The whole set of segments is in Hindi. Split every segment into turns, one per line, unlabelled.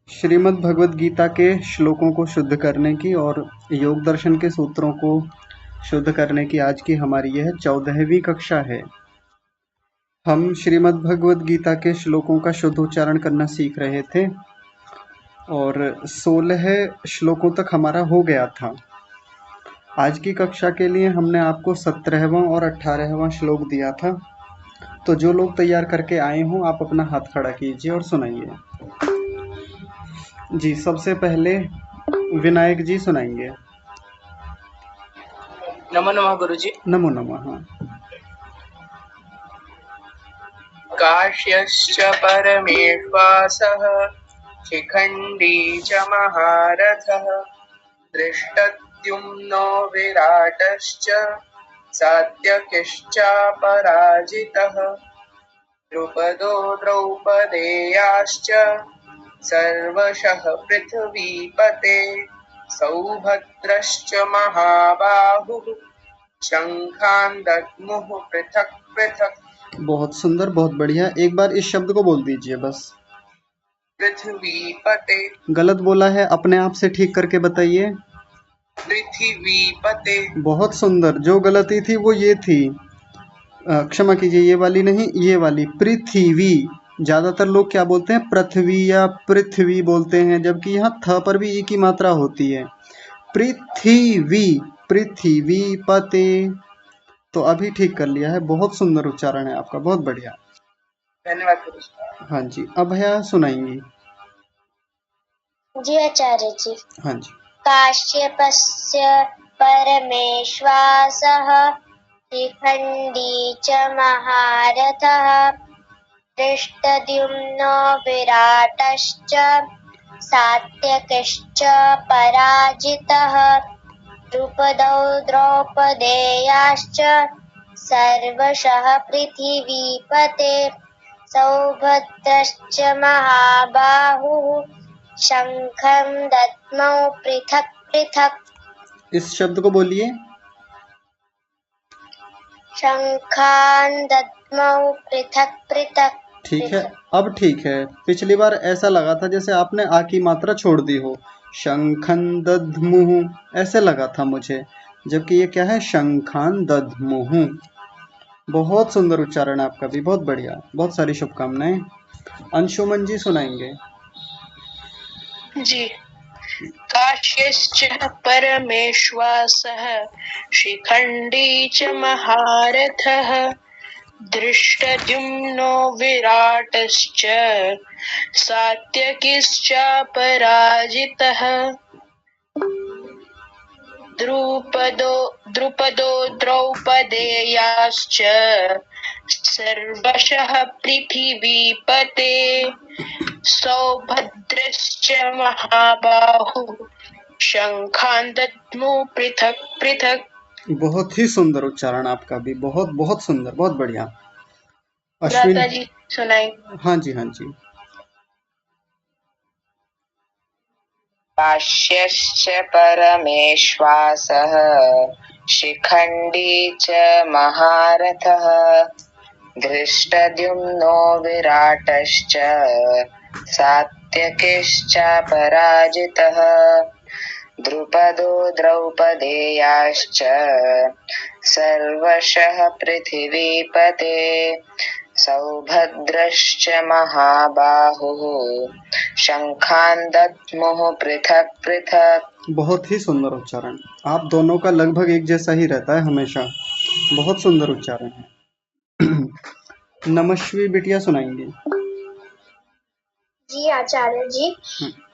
श्रीमद् भगवद गीता के श्लोकों को शुद्ध करने की और योग दर्शन के सूत्रों को शुद्ध करने की आज की हमारी यह 14वीं कक्षा है। हम श्रीमद् भगवद गीता के श्लोकों का शुद्ध उच्चारण करना सीख रहे थे और 16 श्लोकों तक हमारा हो गया था। आज की कक्षा के लिए हमने आपको 17वां और 18वां श्लोक दिया था। तो जो लोग तैयार करके आए हों आप अपना हाथ खड़ा कीजिए और सुनाइए। जी, सबसे पहले विनायक जी सुनाएंगे।
नमो नमः गुरुजी।
नमो नमः।
काश्यश्च परमेश्वासः शिखण्डी च महारथः दृष्टद्युम्नो विराटश्च सात्यकिश्चापराजितः द्रुपदो द्रौपदेयाश्च सर्वशः पृथ्वीपते सौभद्रश्च महाबाहुः शङ्खान् दद्मुः पृथक् पृथक्।
बहुत सुंदर, बहुत बढ़िया। एक बार इस शब्द को बोल दीजिए बस।
पृथ्वीपते।
गलत बोला है, अपने आप से ठीक करके बताइए।
पृथ्वीपते।
बहुत सुंदर। जो गलती थी वो ये थी, क्षमा कीजिए, ये वाली नहीं, ये वाली, पृथ्वी। ज्यादातर लोग क्या बोलते हैं, पृथ्वी या पृथ्वी बोलते हैं, जबकि यहाँ थ पर भी ई की मात्रा होती है। पृथ्वी, पृथ्वी पते। तो अभी ठीक कर लिया है। बहुत सुंदर उच्चारण है आपका, बहुत बढ़िया।
धन्यवाद गुरुजी।
हाँ जी, अब भैया सुनाएंगी।
जी आचार्य जी।
हाँ जी।
काश्यपस्य परमेश्वासः शिखण्डी च महारथः दृष्टद्युम्नो विराटश्च सात्यकिश्च पराजितः द्रुपदो द्रौपदेयाश्च सर्वशः पृथिवीपते सौभद्रश्च महाबाहुः शंखं दद्मौ पृथक् पृथक्।
इस शब्द को बोलिए।
शंखान् दद्मौ पृथक् पृथक्।
ठीक है, अब ठीक है। पिछली बार ऐसा लगा था जैसे आपने आ की मात्रा छोड़ दी हो। शंखन दद्मुः ऐसे लगा था मुझे, जबकि ये क्या है, शंखान दद्मुः। बहुत सुंदर उच्चारण आपका भी, बहुत बढ़िया। बहुत सारी शुभकामनाएं। अंशुमन जी सुनाएंगे।
जी। काश्यश्च परमेश्वासः शिखण्डी च महारथः दृष्टद्युम्नो विराटश्च सात्यकिश्चापराजितः द्रुपदो द्रौपदेयाश्च सर्वशः पृथिवीपते सौभद्रश्च महाबाहुः शंखान् दद्मुः पृथक् पृथक्।
बहुत ही सुंदर उच्चारण आपका भी, बहुत बहुत सुंदर, बहुत बढ़िया।
भ्राता जी सुनाई।
हाँ जी, हाँ जी।
काश्यश्च परमेश्वासः शिखण्डी च महारथः दृष्टद्युम्नो विराटश्च सात्यकिश्चापराजितः द्रुपदो द्रौपदेयाश्च सर्वशः पृथिवीपते सौभद्रश्च महाबाहुः शंखान् दद्मुः पृथक् पृथक्।
बहुत ही सुंदर उच्चारण। आप दोनों का लगभग एक जैसा ही रहता है हमेशा। बहुत सुंदर उच्चारण है। नमस्वी बिटिया सुनाएंगी।
जी आचार्य जी।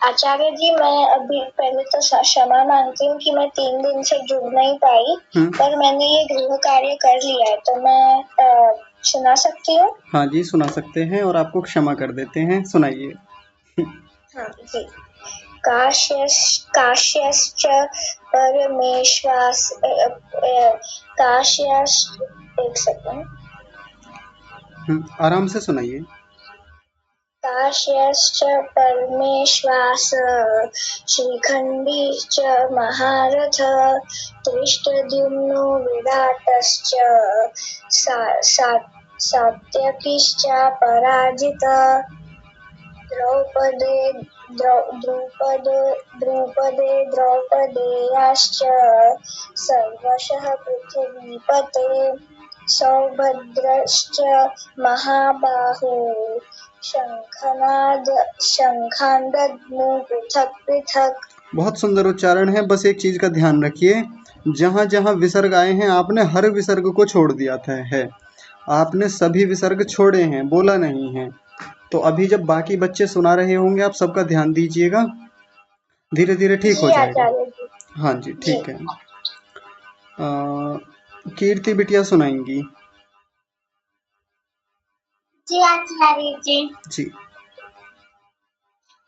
आचार्य जी, मैं अभी पहले तो क्षमा मांगती हूँ कि मैं 3 दिन से जुड़ नहीं पाई, पर मैंने ये गृह कार्य कर लिया है, तो मैं सुना सकती हूँ?
हाँ जी, सुना सकते हैं और आपको क्षमा कर देते हैं। सुनाइए।
हाँ जी। काश्यश्च परमेश्वास काश्यश्च, एक सेकंड,
आराम से सुनाइए।
काश्यश्च परमेश्वासः शिखण्डी च महारथः दृष्टद्युम्नो विराटश्च सात्यकिश्चापराजितः द्रौपदेयाश्च सर्वशः पृथिवीपते सौभद्रश्च महाबाहो शङ्खान्दध्मुः पृथक् पृथक्।
बहुत सुंदर उच्चारण है। बस एक चीज का ध्यान रखिए, जहां जहां विसर्ग आए हैं आपने हर विसर्ग को छोड़ दिया था है। आपने सभी विसर्ग छोड़े हैं, बोला नहीं है। तो अभी जब बाकी बच्चे सुना रहे होंगे आप सबका ध्यान दीजिएगा, धीरे धीरे ठीक हो जाएगा। हाँ जी ठीक है। कीर्ति बिटिया सुनाएंगी।
जी आचार्य जी।
जी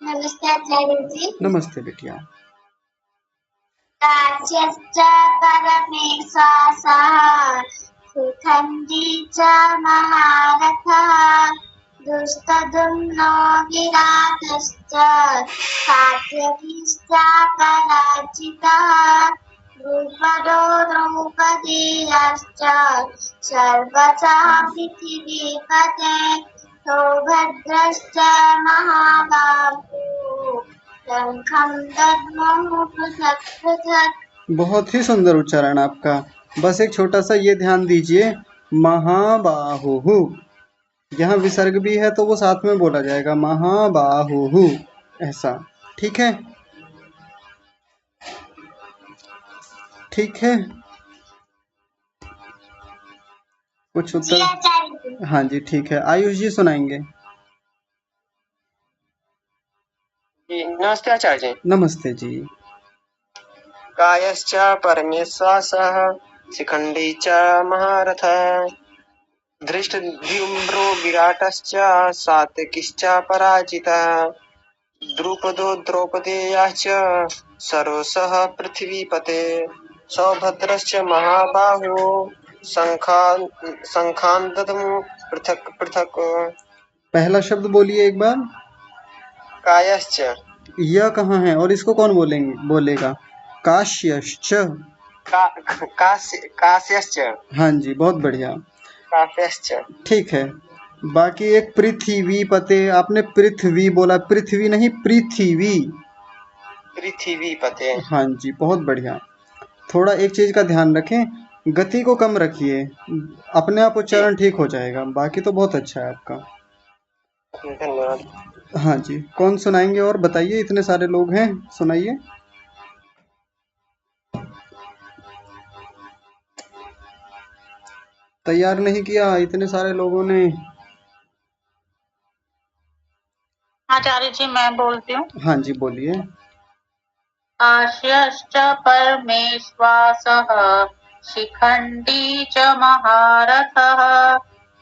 नमस्ते आचार्य जी।
नमस्ते बिटिया।
काश्यश्च परमेश्वासः शिखण्डी च महारथः दुष्टद्युम्नो विराटश्च सात्यकीश्च पराजितः द्रुपदो द्रौपदेयश्च सर्वशः पृथिवीपते सौभद्रश्च महाबाहो शङ्खं दद्मुः पृथक् पृथक्।
बहुत ही सुंदर उच्चारण आपका। बस एक छोटा सा ये ध्यान दीजिए, महाबाहुः, यहाँ विसर्ग भी है तो वो साथ में बोला जाएगा, महाबाहुः, ऐसा। ठीक है, ठीक है। कुछ उत्तर? हाँ जी ठीक है। आयुष जी सुनाएंगे।
नमस्ते आचार्य जी।
नमस्ते जी।
कायश्च परमेश्वासः शिखण्डी च महारथः धृष्टद्युम्नो विराटश्च सात्यकिश्च पराजितः द्रुपदो द्रौपदेयाश्च सर्वशः पृथिवीपते सौभद्रश्च महाबाहो शङ्खान्दध्मुः पृथक् पृथक्।
पहला शब्द बोलिए एक बार।
कायश्च।
यह कहाँ है और इसको कौन बोलेगा? काश्यश्च।
काश्यश्च।
हाँ जी बहुत बढ़िया।
काश्यश्च
ठीक है। बाकी एक पृथ्वीपते, आपने पृथ्वी बोला, पृथ्वी नहीं पृथ्वी।
पृथ्वीपते।
हाँ जी बहुत बढ़िया। थोड़ा एक चीज का ध्यान रखें, गति को कम रखिए, अपने आप उच्चारण ठीक हो जाएगा। बाकी तो बहुत अच्छा है आपका।
धन्यवाद।
हाँ जी, कौन सुनाएंगे और बताइए, इतने सारे लोग हैं, सुनाइए। तैयार नहीं किया इतने सारे लोगों ने।
आचार्य जी मैं बोलती हूँ।
हाँ जी बोलिए।
काश्यश्च परमेश्वासः शिखण्डी च महारथः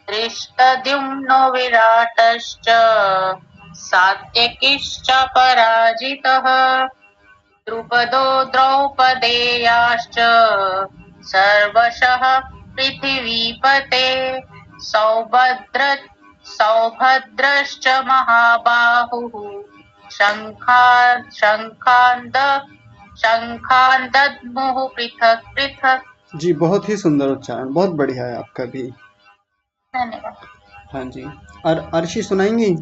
धृष्टद्युम्नो विराटश्च सात्यकिश्च पराजितः द्रुपदो द्रौपदेयाश्च सर्वशः पृथिवीपते सौभद्रश्च महाबाहुः शङ्खान्दध्मुः पृथक् पृथक्।
जी बहुत ही सुंदर उच्चारण, बहुत बढ़िया है आपका भी।
धन्यवाद।
हाँ जी। और अर्शी सुनाएंगी?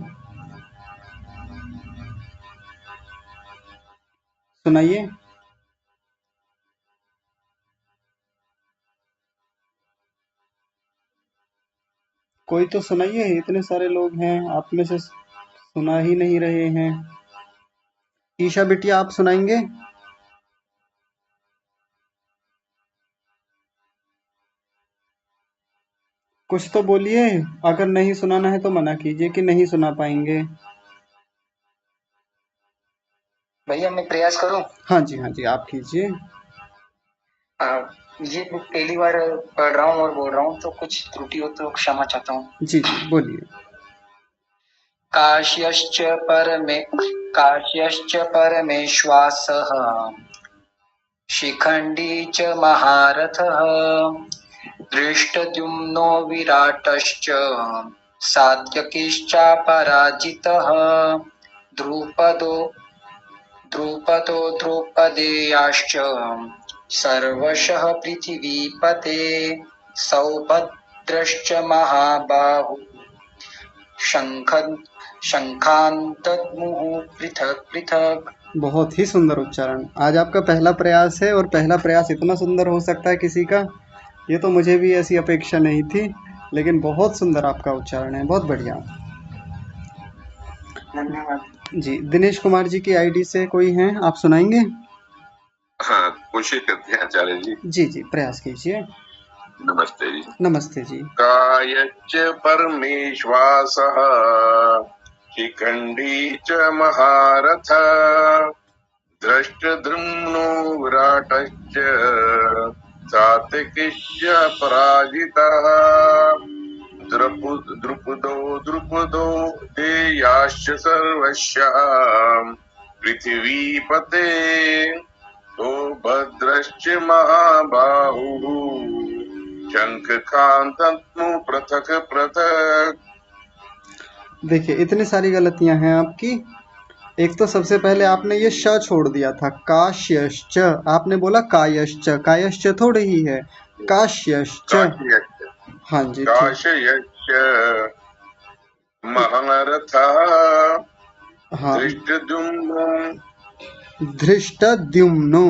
सुनाइए। कोई तो सुनाइए, इतने सारे लोग हैं, आप में से सुना ही नहीं रहे हैं। ईशा बिटिया आप सुनाएंगे? कुछ तो बोलिए, अगर नहीं सुनाना है तो मना कीजिए कि नहीं सुना पाएंगे।
भैया मैं प्रयास करूं?
हाँ जी हाँ जी आप कीजिए।
ये पहली बार पढ़ रहा हूँ और बोल रहा हूँ, तो कुछ त्रुटि हो तो क्षमा चाहता हूँ।
जी जी बोलिए।
काश्यश्च परमेश्वासः शिखण्डी च महारथः धृष्टद्युम्नो विराटश्च सात्यकिश्च पराजितः द्रुपदो द्रौपदेयाश्च सर्वशः पृथिवीपते सौभद्रश्च महाबाहुः शंखांतमुहुः पृथक पृथक।
बहुत ही सुंदर उच्चारण। आज आपका पहला प्रयास है और पहला प्रयास इतना सुंदर हो सकता है किसी का, ये तो मुझे भी ऐसी अपेक्षा नहीं थी, लेकिन बहुत सुंदर आपका उच्चारण है, बहुत बढ़िया।
धन्यवाद
जी, दिनेश कुमार जी की आईडी से कोई हैं, आप सुनाएंगे?
हाँ, कोशिश करते हैं आचार्य जी।
जी जी, प्रयास कीजिए।
नमस्ते जी।
नमस्ते जी।
कायच्च परमेश्वासः शिखंडी च महारथ दृष्टद्रुम्नो विराटश्च सात्विकिश्च पराजितः द्रुपदो देयाश्च सर्वस्यः पृथिवीपते भद्रश्च महाबाहुः शंखकांतत्मु पृथक पृथक।
देखिए इतनी सारी गलतियां हैं आपकी। एक तो सबसे पहले आपने ये श छोड़ दिया था, काश्यश्च, आपने बोला कायश्च, कायश्च थोड़ी ही है, काश्यश्च। हाँ जी,
काश्यश्च महारथः
हाँ,
धृष्टद्युम्नो
धृष्टद्युम्नो,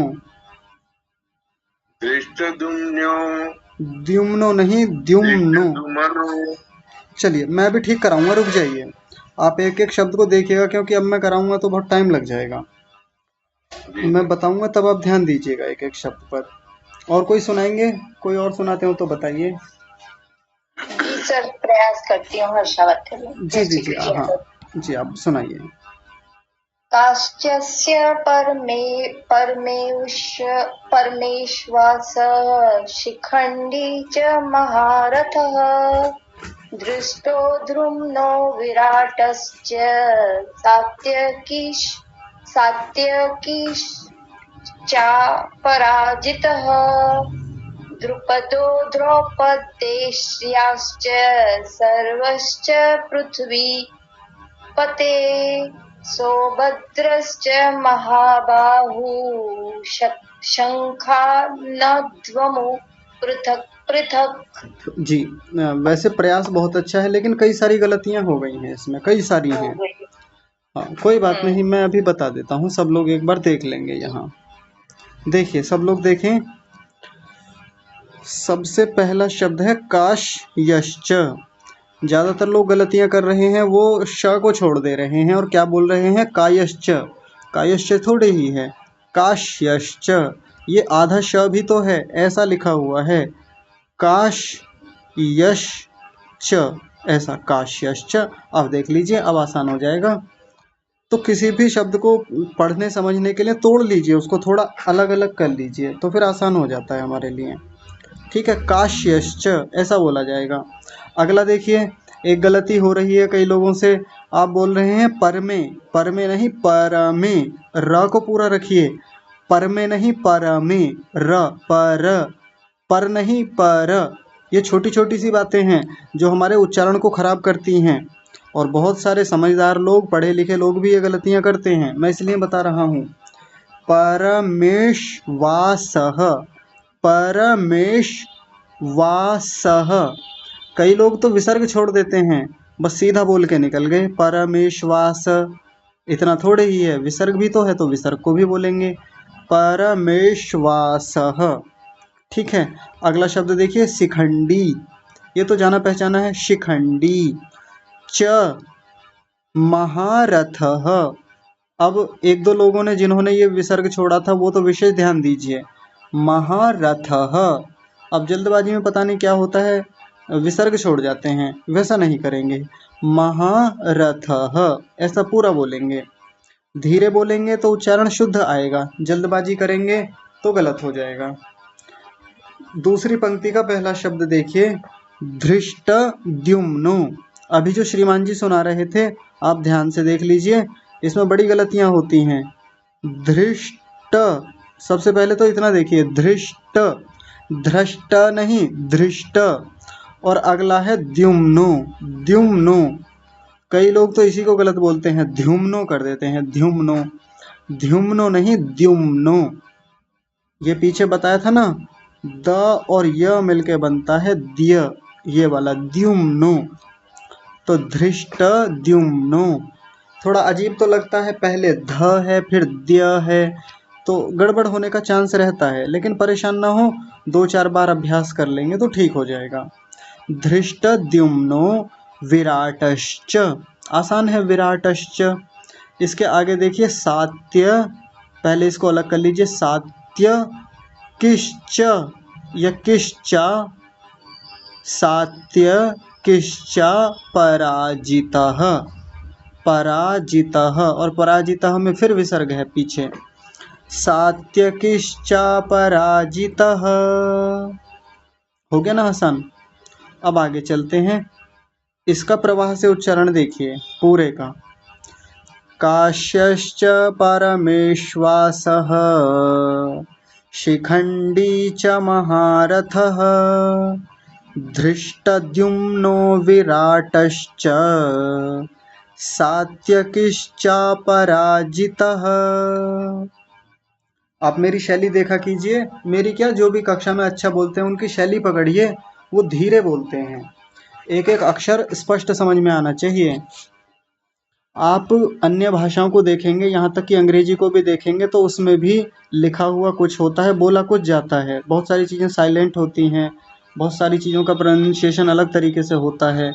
धृष्टद्युम्नो
द्युम्नो नहीं द्युम्नो।
धृष्टद्युम्नो।
चलिए मैं भी ठीक कराऊंगा, रुक जाइए, आप एक एक शब्द को देखिएगा, क्योंकि अब मैं कराऊंगा तो बहुत टाइम लग जाएगा। मैं बताऊंगा तब आप ध्यान दीजिएगा एक एक शब्द पर। और कोई सुनाएंगे? कोई और सुनाते हो तो बताइए।
जी सर, प्रयास करती हूँ हर्षावती।
जी जी जी, हाँ जी, आप सुनाइए।
काश्चस्य परमेश्वासः शिखंडी च महारथः दृष्टो द्रुम्नो विराटश्च सात्यकिश्चापराजितः द्रुपदो द्रौपदेयाश्च सर्वश्च पृथ्वीपते सौभद्रश्च महाबाहुः शंखानध्वमु पृथक पृथक।
जी, वैसे प्रयास बहुत अच्छा है, लेकिन कई सारी गलतियां हो गई हैं इसमें, कई सारी हैं। हाँ, कोई बात नहीं, मैं अभी बता देता हूँ, सब लोग एक बार देख लेंगे। यहाँ देखिए, सब लोग देखें। सबसे पहला शब्द है काश्यश्च। ज्यादातर लोग गलतियां कर रहे हैं, वो श को छोड़ दे रहे हैं और क्या बोल रहे हैं, कायश्च। कायश्च थोड़े ही है, काश्यश्च, ये आधा श भी तो है, ऐसा लिखा हुआ है, काश्यश्च, ऐसा काश्यश्च। अब देख लीजिए, अब आसान हो जाएगा। तो किसी भी शब्द को पढ़ने समझने के लिए तोड़ लीजिए, उसको थोड़ा अलग अलग कर लीजिए, तो फिर आसान हो जाता है हमारे लिए। ठीक है, काश्यश्च ऐसा बोला जाएगा। अगला देखिए, एक गलती हो रही है कई लोगों से, आप बोल रहे हैं परमे, परमे नहीं परमे, र को पूरा रखिए, परमे नहीं परमे, र पर नहीं पर। ये छोटी छोटी सी बातें हैं जो हमारे उच्चारण को खराब करती हैं, और बहुत सारे समझदार लोग, पढ़े लिखे लोग भी ये गलतियां करते हैं, मैं इसलिए बता रहा हूँ। परमेश्वासः, परमेश्वासः। कई लोग तो विसर्ग छोड़ देते हैं, बस सीधा बोल के निकल गए परमेश्वास। इतना थोड़े ही है, विसर्ग भी तो है, तो विसर्ग को भी बोलेंगे, परमेश्वासः। ठीक है, अगला शब्द देखिए, शिखंडी। ये तो जाना पहचाना है, शिखंडी। च महारथः। अब एक दो लोगों ने जिन्होंने ये विसर्ग छोड़ा था, वो तो विशेष ध्यान दीजिए, महारथः। अब जल्दबाजी में पता नहीं क्या होता है, विसर्ग छोड़ जाते हैं, वैसा नहीं करेंगे, महारथः ऐसा पूरा बोलेंगे। धीरे बोलेंगे तो उच्चारण शुद्ध आएगा, जल्दबाजी करेंगे तो गलत हो जाएगा। दूसरी पंक्ति का पहला शब्द देखिए, धृष्टद्युम्नो। अभी जो श्रीमान जी सुना रहे थे, आप ध्यान से देख लीजिए, इसमें बड़ी गलतियां होती हैं। धृष्ट, सबसे पहले तो इतना देखिए, धृष्ट, धृष्ट नहीं धृष्ट, और अगला है द्युम्नो, द्युम्नो। कई लोग तो इसी को गलत बोलते हैं, द्युम्नो कर देते हैं, द्युम्नो, द्युम्नो नहीं द्युम्नो। ये पीछे बताया था ना, द और य मिलके बनता है द्य, ये वाला द्युम्नो। तो धृष्टद्युम्नो। थोड़ा अजीब तो लगता है, पहले ध है फिर द्य है, तो गड़बड़ होने का चांस रहता है, लेकिन परेशान ना हो, 2-4 बार अभ्यास कर लेंगे तो ठीक हो जाएगा। धृष्टद्युम्नो विराटश्च, आसान है विराटश्च। इसके आगे देखिए सात्य, पहले इसको अलग कर लीजिए, सात्य किश्च या किश्चा, सात्य किश्चा पराजितः, पराजितः, और पराजितः में फिर विसर्ग है पीछे, सात्यकिश्चा पराजितः। हो गया ना आसान। अब आगे चलते हैं, इसका प्रवाह से उच्चारण देखिए पूरे का। काश्यश्च परमेश्वासः शिखण्डी च महारथः धृष्टद्युम्नो विराटश्च सात्यकिश्चापराजितः। आप मेरी शैली देखा कीजिए, मेरी क्या, जो भी कक्षा में अच्छा बोलते हैं उनकी शैली पकड़िए, वो धीरे बोलते हैं, एक एक अक्षर स्पष्ट समझ में आना चाहिए। आप अन्य भाषाओं को देखेंगे, यहाँ तक कि अंग्रेजी को भी देखेंगे, तो उसमें भी लिखा हुआ कुछ होता है, बोला कुछ जाता है, बहुत सारी चीज़ें साइलेंट होती हैं, बहुत सारी चीज़ों का प्रोनाउंसिएशन अलग तरीके से होता है।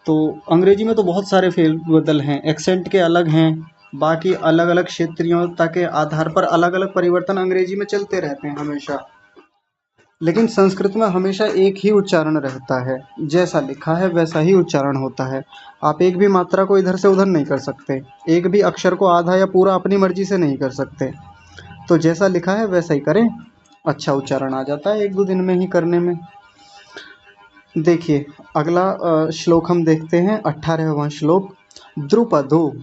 तो अंग्रेजी में तो बहुत सारे फेर बदल हैं, एक्सेंट के अलग हैं, बाकी अलग अलग क्षेत्रीयता के आधार पर अलग अलग परिवर्तन अंग्रेजी में चलते रहते हैं हमेशा, लेकिन संस्कृत में हमेशा एक ही उच्चारण रहता है, जैसा लिखा है वैसा ही उच्चारण होता है। आप एक भी मात्रा को इधर से उधर नहीं कर सकते, एक भी अक्षर को आधा या पूरा अपनी मर्जी से नहीं कर सकते, तो जैसा लिखा है वैसा ही करें, अच्छा उच्चारण आ जाता है 1-2 दिन में ही करने में। देखिए अगला श्लोक हम देखते हैं, 18वां श्लोक। द्रुपदो,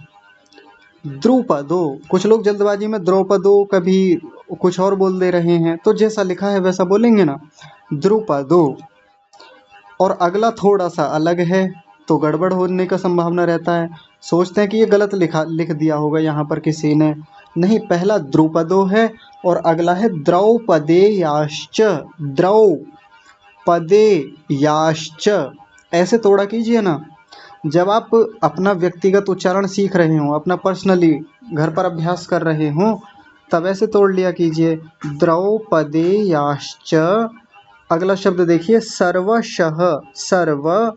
द्रुपदो, कुछ लोग जल्दबाजी में द्रौपदो कभी कुछ और बोल दे रहे हैं, तो जैसा लिखा है वैसा बोलेंगे ना, द्रुपदो। और अगला थोड़ा सा अलग है तो गड़बड़ होने का संभावना रहता है, सोचते हैं कि ये गलत लिख दिया होगा यहाँ पर किसी ने, नहीं, पहला द्रुपदो है और अगला है द्रौपदेयाश्च, द्रौपदेयाश्च, ऐसे तोड़ा कीजिए ना। जब आप अपना व्यक्तिगत उच्चारण सीख रहे हो, अपना पर्सनली घर पर अभ्यास कर रहे हो, तब ऐसे तोड़ लिया कीजिए, द्रौपदेयाश्च। अगला शब्द देखिए सर्वशः, सर्व,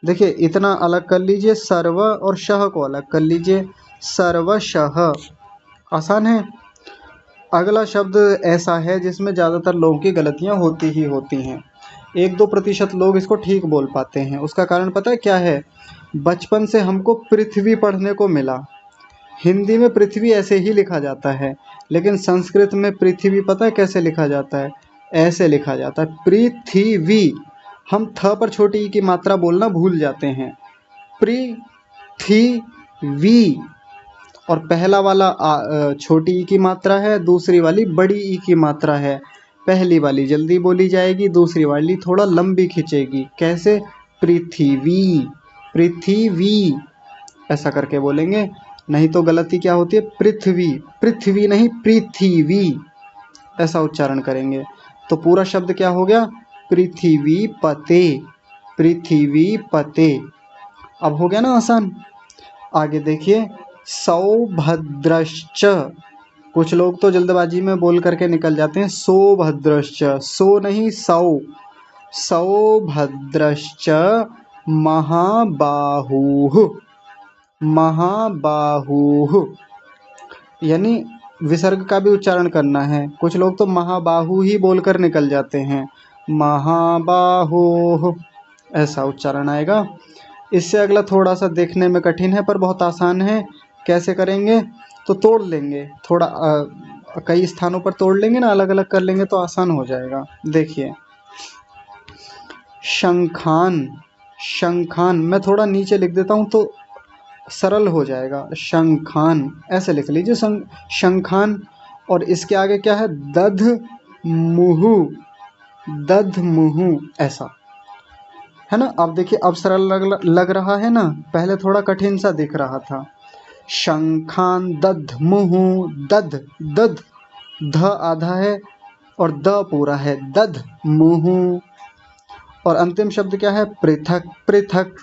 देखिए इतना अलग कर लीजिए, सर्व और शह को अलग कर लीजिए, सर्वशः, आसान है। अगला शब्द ऐसा है जिसमें ज़्यादातर लोगों की गलतियां होती ही होती हैं, 1-2% लोग इसको ठीक बोल पाते हैं। उसका कारण पता है क्या है? बचपन से हमको पृथ्वी पढ़ने को मिला, हिंदी में पृथ्वी ऐसे ही लिखा जाता है, लेकिन संस्कृत में पृथ्वी पता है कैसे लिखा जाता है? ऐसे लिखा जाता है, पृथ्वी। हम थ पर छोटी ई की मात्रा बोलना भूल जाते हैं, पृथ्वी, और पहला वाला छोटी ई की मात्रा है, दूसरी वाली बड़ी ई की मात्रा है, पहली वाली जल्दी बोली जाएगी, दूसरी वाली थोड़ा लंबी खिंचेगी, कैसे? पृथ्वी, पृथ्वी, ऐसा करके बोलेंगे, नहीं तो गलती क्या होती है? पृथ्वी, पृथ्वी नहीं पृथ्वी, ऐसा उच्चारण करेंगे। तो पूरा शब्द क्या हो गया? पृथ्वी पते, पृथ्वी पते। अब हो गया ना आसान। आगे देखिए, सौभद्रश्च, कुछ लोग तो जल्दबाजी में बोल करके निकल जाते हैं सौभद्रश्च, सो नहीं सौ, सौभद्रश्च महाबाहुः, महाबाहुः, यानी विसर्ग का भी उच्चारण करना है। कुछ लोग तो महाबाहु ही बोलकर निकल जाते हैं, महाबाहुः, ऐसा उच्चारण आएगा। इससे अगला थोड़ा सा देखने में कठिन है पर बहुत आसान है। कैसे करेंगे? तो तोड़ लेंगे, थोड़ा कई स्थानों पर तोड़ लेंगे ना, अलग अलग कर लेंगे तो आसान हो जाएगा। देखिए, शंखान, शंखान, मैं थोड़ा नीचे लिख देता हूँ तो सरल हो जाएगा, शंखान, ऐसे लिख लीजिए शंखान। और इसके आगे क्या है? दध मुहु, दध मुहु, ऐसा है ना। अब देखिए, अब सरल लग रहा है ना, पहले थोड़ा कठिन सा दिख रहा था। शंखान दध मुहु, दध, दध, ध आधा है और द पूरा है, दध मुहु। और अंतिम शब्द क्या है? पृथक, पृथक,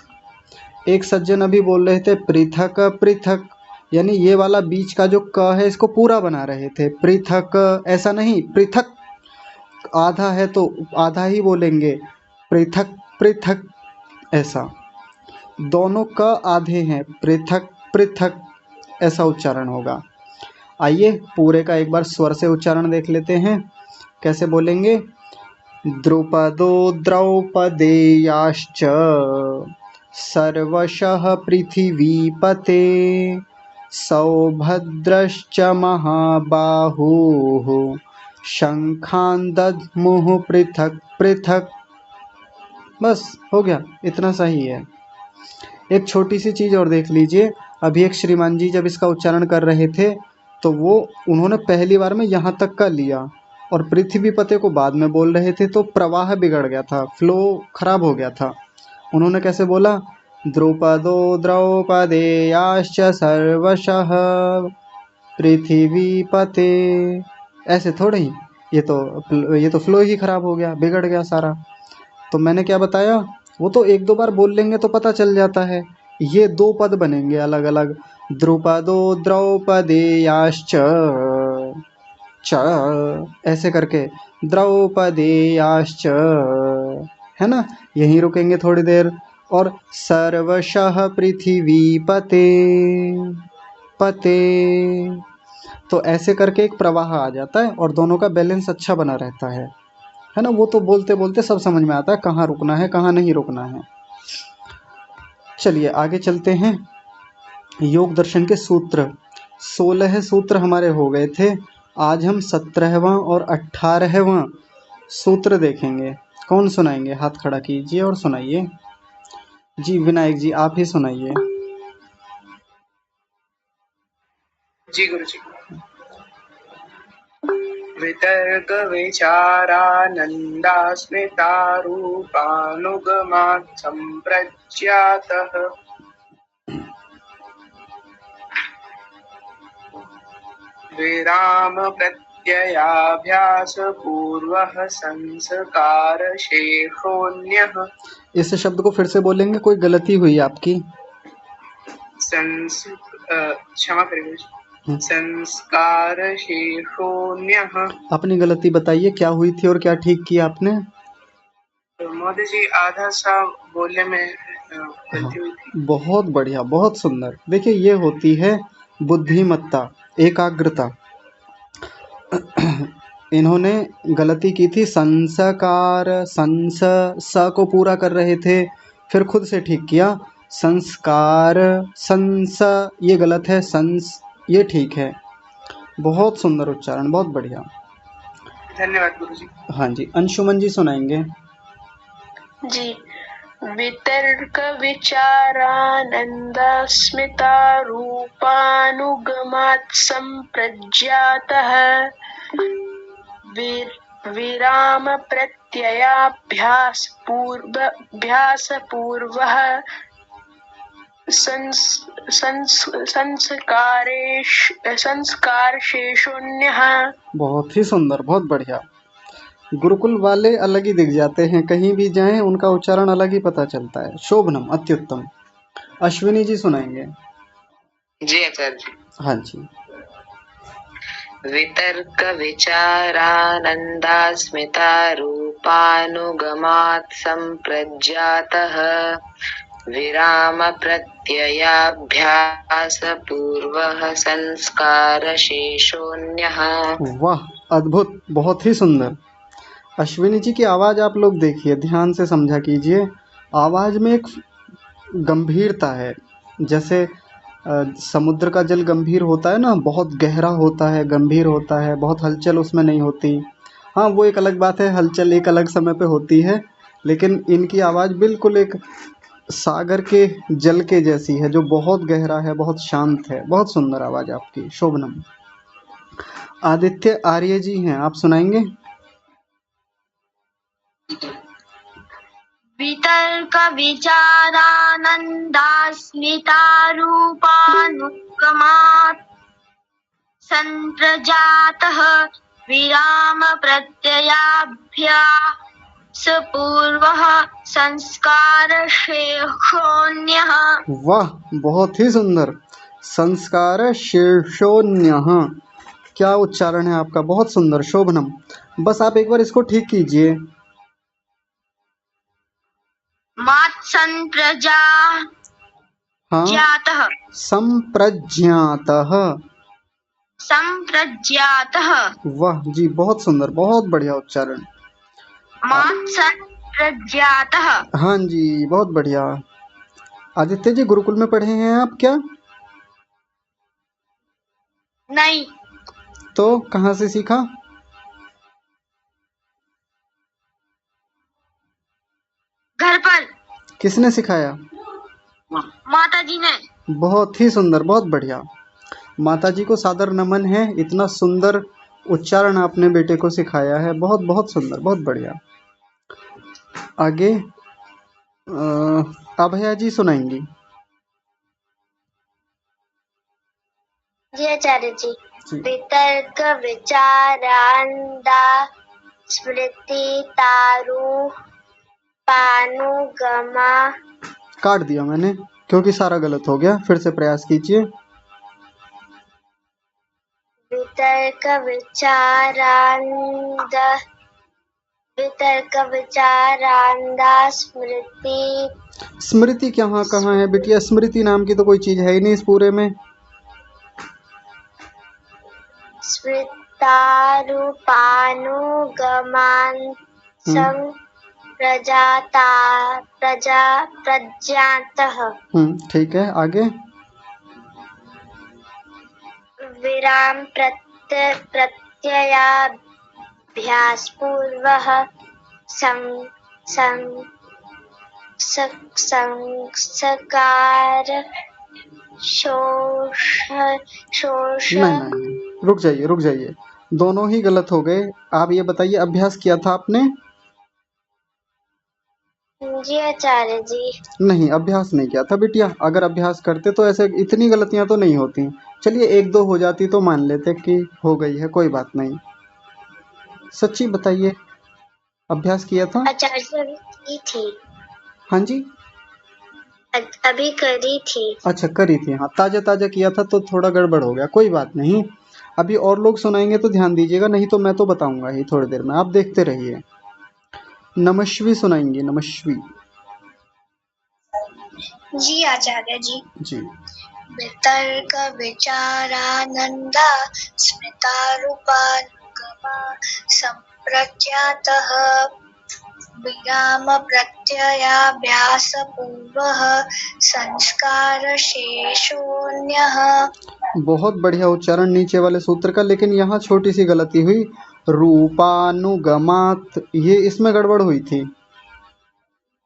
एक सज्जन अभी बोल रहे थे पृथक पृथक, यानी ये वाला बीच का जो क है इसको पूरा बना रहे थे। पृथक ऐसा नहीं, पृथक आधा है तो आधा ही बोलेंगे, पृथक पृथक ऐसा। दोनों क आधे हैं, पृथक पृथक ऐसा उच्चारण होगा। आइए पूरे का एक बार स्वर से उच्चारण देख लेते हैं, कैसे बोलेंगे। द्रुपदो द्रौपदेयाश्च सर्वशः पृथिवीपते सौभद्रश्च महाबाहुः शंखान् दद्मुः पृथक पृथक। बस हो गया, इतना सही है। एक छोटी सी चीज़ और देख लीजिए, अभी एक श्रीमान जी जब इसका उच्चारण कर रहे थे तो उन्होंने पहली बार में यहाँ तक का लिया और पृथ्वी पते को बाद में बोल रहे थे, तो प्रवाह बिगड़ गया था, फ्लो खराब हो गया था। उन्होंने कैसे बोला, द्रुपदो द्रौपदेयाश्च सर्वशः पृथ्वी पते, ऐसे थोड़े ही, ये तो फ्लो ही खराब हो गया, बिगड़ गया सारा। तो मैंने क्या बताया, वो तो एक दो बार बोल लेंगे तो पता चल जाता है। ये दो पद बनेंगे अलग अलग, द्रुपदो द्रौपदेयाश्च च, ऐसे करके द्रौपदेयाश्च, है ना, यहीं रुकेंगे थोड़ी देर। और सर्वशः पृथ्वीपते पते, तो ऐसे करके एक प्रवाह आ जाता है और दोनों का बैलेंस अच्छा बना रहता है ना। वो तो बोलते बोलते सब समझ में आता है कहाँ रुकना है कहाँ नहीं रुकना है। चलिए आगे चलते हैं। योग दर्शन के सूत्र 16 सूत्र हमारे हो गए थे। आज हम 17वां और 18वां सूत्र देखेंगे। कौन सुनाएंगे, हाथ खड़ा कीजिए और सुनाइए। जी विनायक जी आप ही सुनाइए।
जी गुरु जी। वितर्क विचारानन्दास्मितारूपानुगमात् सम्प्रज्ञातः विराम प्रत्ययाभ्यास पूर्वः संस्कार शेषोऽन्यः।
इस शब्द को फिर से बोलेंगे, कोई गलती हुई आपकी।
क्षमा करिए। संस्कार शेषोऽन्यः।
अपनी गलती बताइए, क्या हुई थी और क्या ठीक किया आपने।
मोदी जी आधा सा बोलने में गलती हुई थी।
बहुत बढ़िया, बहुत सुंदर। देखिए ये होती है बुद्धिमत्ता, एकाग्रता। इन्होंने गलती की थी, संस्कार, स को पूरा कर रहे थे, फिर खुद से ठीक किया, संस्कार, संस ये गलत है, संस ये ठीक है। बहुत सुंदर उच्चारण, बहुत बढ़िया,
धन्यवाद गुरु जी।
हाँ जी, अंशुमन जी सुनाएंगे।
जी, वितर्क विचारानन्दस्मितारूपानुगमात् सम्प्रज्ञातः विराम प्रत्ययाभ्यासपूर्वः संस्कार शेषोऽन्यः।
बहुत ही सुंदर, बहुत बढ़िया। गुरुकुल वाले अलग ही दिख जाते हैं, कहीं भी जाएं उनका उच्चारण अलग ही पता चलता है। शोभनम, अत्युत्तम। अश्विनी जी सुनाएंगे।
जी आचार्य जी।
हाँ जी।
वितर्क विचारानन्दास्मितारूपानुगमात् सम्प्रज्ञातः विराम प्रत्ययाभ्यास पूर्वः संस्कार शेषोऽन्यः।
वाह, अद्भुत, बहुत ही सुंदर। अश्विनी जी की आवाज़ आप लोग देखिए, ध्यान से समझा कीजिए। आवाज़ में एक गंभीरता है, जैसे समुद्र का जल गंभीर होता है ना, बहुत गहरा होता है, गंभीर होता है, बहुत हलचल उसमें नहीं होती। हाँ वो एक अलग बात है, हलचल एक अलग समय पे होती है, लेकिन इनकी आवाज़ बिल्कुल एक सागर के जल के जैसी है, जो बहुत गहरा है, बहुत शांत है। बहुत सुंदर आवाज़ आपकी, शोभनम। आदित्य आर्य जी हैं, आप सुनाएंगे।
वितर्क विचारानन्दास्मितारूपानुगमात् सम्प्रज्ञातः विराम प्रत्ययाभ्यास पूर्वः संस्कारशेषोऽन्यः।
वाह, बहुत ही सुंदर। संस्कार शीर्षोन्यः, क्या उच्चारण है आपका, बहुत सुंदर, शोभनम। बस आप एक बार इसको ठीक कीजिए। हाँ, संप्रज्ञातः।
संप्रज्ञातः।
वाह जी, बहुत सुंदर, बहुत बढ़िया उच्चारण।
संप्रज्ञातः।
हाँ जी, बहुत बढ़िया। आदित्य जी, गुरुकुल में पढ़े हैं आप क्या?
नहीं।
तो कहाँ से सीखा?
घर पर।
किसने सिखाया?
माता जी ने।
बहुत ही सुंदर, बहुत बढ़िया। माता जी को सादर नमन है, इतना सुंदर उच्चारण आपने बेटे को सिखाया है, बहुत बहुत सुंदर, बहुत बढ़िया। आगे अभया जी सुनाएंगी।
जी आचार्य जी। वितर्क विचारांदा स्मृति तारु पानुगमा।
काट दिया मैंने क्योंकि सारा गलत हो गया, फिर से प्रयास कीजिए।
वितर्क विचारांदा स्मृति।
स्मृति कहाँ कहाँ है बिटिया? स्मृति नाम की तो कोई चीज है ही नहीं इस पूरे में।
स्मृतारूपानुगमान प्रज्ञातः।
ठीक है, आगे।
विराम प्रत्ययाभ्यास पूर्वः संस्कार शोष।
नहीं, रुक जाइए, दोनों ही गलत हो गए। आप ये बताइए, अभ्यास किया था आपने?
जी आचार्य जी।
नहीं, अभ्यास नहीं किया था बिटिया। अगर अभ्यास करते तो ऐसे इतनी गलतियां तो नहीं होती। चलिए, एक दो हो जाती तो मान लेते कि हो गई है, कोई बात नहीं। सच्ची बताइए, अभ्यास किया था?
आचार्य जी थी।
हाँ जी,
अभी करी थी।
अच्छा, करी थी। हाँ, ताजा ताजा किया था तो थोड़ा गड़बड़ हो गया, कोई बात नहीं। अभी और लोग सुनाएंगे तो ध्यान दीजिएगा, नहीं तो मैं तो बताऊंगा ही थोड़ी देर में, आप देखते रहिए। नमस्वी सुनाएंगे, नमस्वी।
जी आचार्य जी।
जी।
वितर्क विचारानंद स्मृतारूपानुगमा संप्रज्ञातः विराम प्रत्ययाभ्यास पूर्वः संस्कार शेषोऽन्यः।
बहुत बढ़िया उच्चारण नीचे वाले सूत्र का, लेकिन यहाँ छोटी सी गलती हुई। रूपानुगमात, ये इसमें गड़बड़ हुई थी।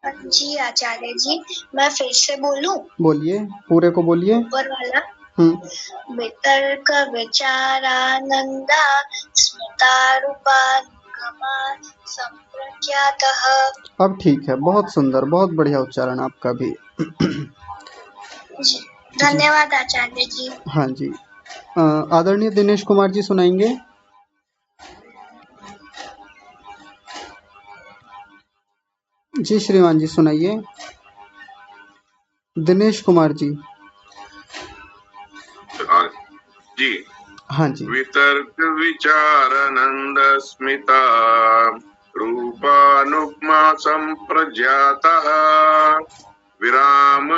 जी आचार्य जी, मैं फिर से बोलूं?
बोलिए, पूरे को बोलिए।
ऊपर वाला। वितर्क विचारानंद स्मृतारूपानुगमा संप्रज्ञातः।
अब ठीक है, बहुत सुंदर, बहुत बढ़िया उच्चारण आपका भी।
धन्यवाद आचार्य जी।
हाँ जी, आदरणीय दिनेश कुमार जी सुनाएंगे। जी श्रीमान जी सुनाइए, दिनेश कुमार जी।
जी।
हाँ जी।
वितर्क विचारानंद स्मिता रूपानुपमा संप्रज्ञातः विराम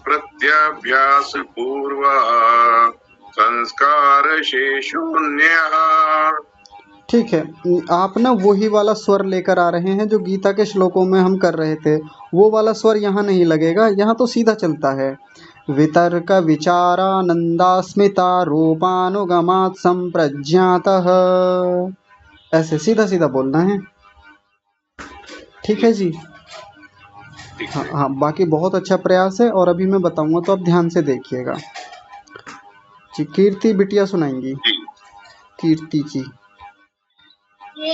प्रत्यभ्यास पूर्व संस्कार शेषोन्यः।
ठीक है, आप ना वही वाला स्वर लेकर आ रहे हैं जो गीता के श्लोकों में हम कर रहे थे। वो वाला स्वर यहाँ नहीं लगेगा, यहाँ तो सीधा चलता है। वितर्क विचारानंदास्मिता रूपानुगमात् संप्रज्ञातः, ऐसे सीधा सीधा बोलना है। ठीक है जी। हाँ हाँ, बाकी बहुत अच्छा प्रयास है, और अभी मैं बताऊंगा तो आप ध्यान से देखिएगा जी। कीर्ति बिटिया सुनाएंगी। कीर्ति जी।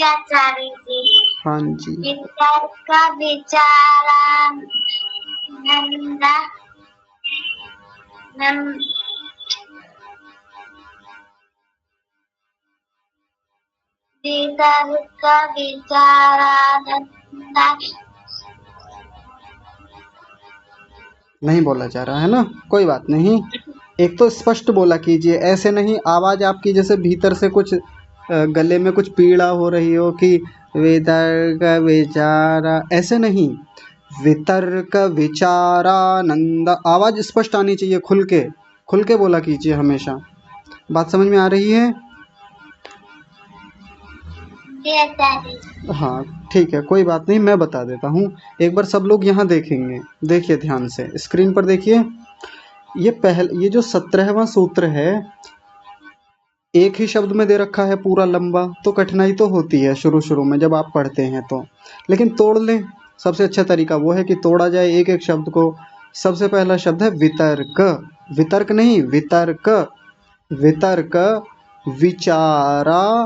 आचार्य जी।
हाँ जी।
वितर्क विचारानंद
वितर्क विचारानंदा।
नहीं बोला जा रहा है ना, कोई बात नहीं। एक तो स्पष्ट बोला कीजिए, ऐसे नहीं आवाज आपकी जैसे भीतर से कुछ गले में कुछ पीड़ा हो रही हो कि वितर्क विचारा, ऐसे नहीं। वितर्क विचारानंद, आवाज स्पष्ट आनी चाहिए, खुल के बोला कीजिए हमेशा। बात समझ में आ रही है? हाँ ठीक है, कोई बात नहीं, मैं बता देता हूँ। एक बार सब लोग यहाँ देखेंगे, देखिए ध्यान से, स्क्रीन पर देखिए। ये जो 17वां सूत्र है, एक ही शब्द में दे रखा है पूरा लंबा, तो कठिनाई तो होती है शुरू में जब आप पढ़ते हैं तो, लेकिन तोड़ लें। सबसे अच्छा तरीका वो है कि तोड़ा जाए एक एक शब्द को। सबसे पहला शब्द है वितर्क, वितर्क नहीं वितर्क, वितर्क विचारानंदा,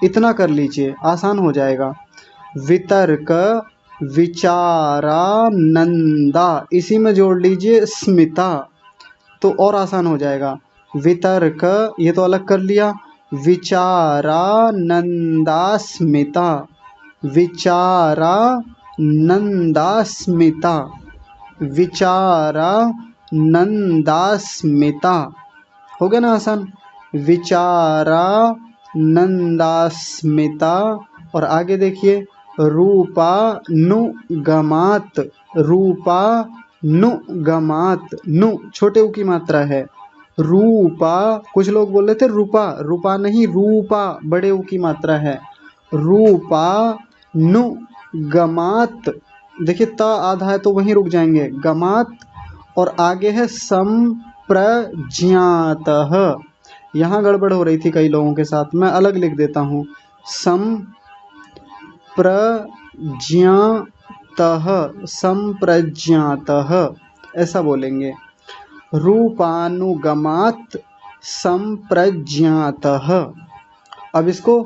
इतना कर लीजिए, आसान हो जाएगा। वितर्क विचारानंदा, इसी में जोड़ लीजिए स्मिता, तो और आसान हो जाएगा। वितर्क, ये तो अलग कर लिया, विचारानंदा स्मिता, विचारानंदा स्मिता, विचारानंदा स्मिता, हो गया ना आसान। विचारानंदास्मिता। और आगे देखिए, रूपानुगमात, रूपानुगमात, नु छोटे उ की मात्रा है। रूपा, कुछ लोग बोल रहे थे रूपा, रूपा नहीं, रूपा बड़े उ की मात्रा है। रूपानुगमात, देखिए त आधा है तो वहीं रुक जाएंगे, गमात, और आगे है संप्रज्ञातः। यहाँ गड़बड़ हो रही थी कई लोगों के साथ, मैं अलग लिख देता हूँ, संप्रज्ञातः, संप्रज्ञातः ऐसा बोलेंगे। रूपानुगमात संप्रज्ञातः। अब इसको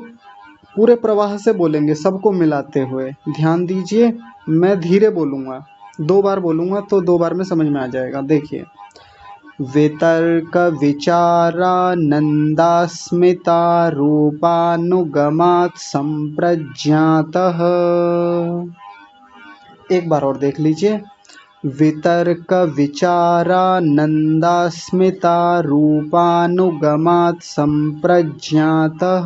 पूरे प्रवाह से बोलेंगे, सबको मिलाते हुए, ध्यान दीजिए। मैं धीरे बोलूँगा, 2 बार बोलूँगा तो 2 बार में समझ में आ जाएगा। देखिए, वितर्क विचारानंदास्मिता रूपानुगमात् संप्रज्ञातः। एक बार और देख लीजिए, वितर्क विचारानंदास्मिता रूपानुगमात् संप्रज्ञातः।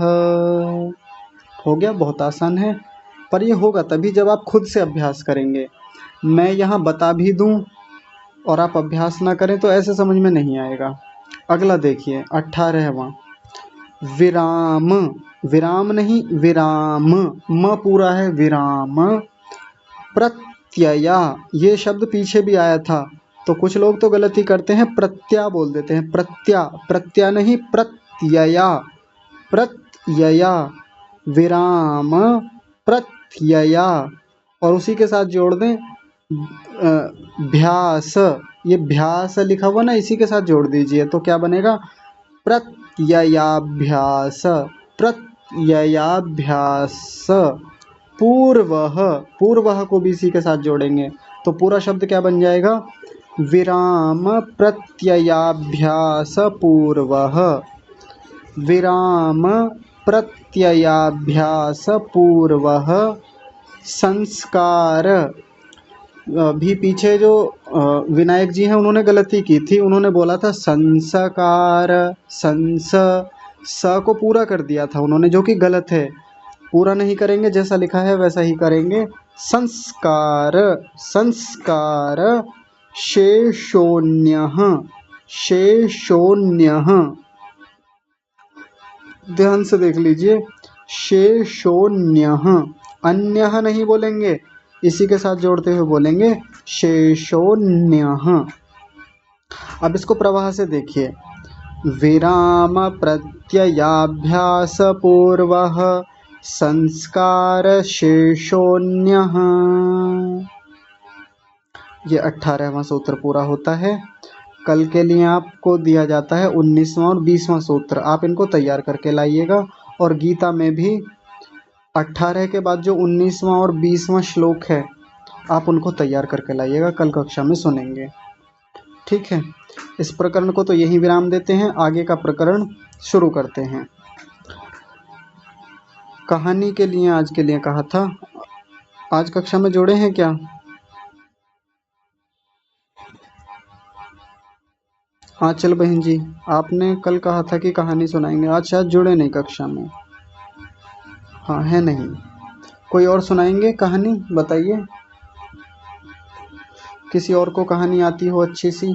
हो गया, बहुत आसान है, पर ये होगा तभी जब आप खुद से अभ्यास करेंगे। मैं यहाँ बता भी दूँ और आप अभ्यास ना करें तो ऐसे समझ में नहीं आएगा। अगला देखिए, 18वां, विराम, विराम नहीं विराम, म पूरा है, विराम। प्रत्यया, ये शब्द पीछे भी आया था, तो कुछ लोग तो गलती करते हैं, प्रत्या बोल देते हैं, प्रत्या, प्रत्या नहीं प्रत्यया, प्रत्यया, विराम प्रत्यया, और उसी के साथ जोड़ दें भ्यास, ये भ्यास लिखा हुआ ना, इसी के साथ जोड़ दीजिए तो क्या बनेगा, प्रत्ययाभ्यास, प्रत्ययाभ्यास। पूर्वः, पूर्वः को भी इसी के साथ जोड़ेंगे तो पूरा शब्द क्या बन जाएगा, विराम प्रत्ययाभ्यास पूर्वः, विराम प्रत्ययाभ्यास पूर्वः। संस्कार, भी पीछे जो विनायक जी हैं उन्होंने गलती की थी, उन्होंने बोला था संस्कार, संस, स को पूरा कर दिया था उन्होंने, जो कि गलत है। पूरा नहीं करेंगे, जैसा लिखा है वैसा ही करेंगे। संस्कार, संस्कार, शेषोन्यः, शेषोन्यः, ध्यान से देख लीजिए, शेषोन्यः, अन्यः नहीं बोलेंगे, इसी के साथ जोड़ते हुए बोलेंगे शेषोन्यः। अब इसको प्रवाह से देखिए, विराम प्रत्ययाभ्यास पूर्वः संस्कार शेषोन्यः। ये 18वां सूत्र पूरा होता है। कल के लिए आपको दिया जाता है 19वां और 20वां सूत्र, आप इनको तैयार करके लाइएगा। और गीता में भी 18 के बाद जो 19वां और 20वां श्लोक है, आप उनको तैयार करके लाइएगा, कल कक्षा में सुनेंगे। ठीक है, इस प्रकरण को तो यहीं विराम देते हैं, आगे का प्रकरण शुरू करते हैं। कहानी के लिए आज के लिए कहा था, आज कक्षा में जोड़े हैं क्या? हाँ चल बहन जी, आपने कल कहा था कि कहानी सुनाएंगे, आज शायद जुड़े नहीं कक्षा में। हाँ है नहीं, कोई और सुनाएंगे कहानी? बताइए, किसी और को कहानी आती हो अच्छी सी।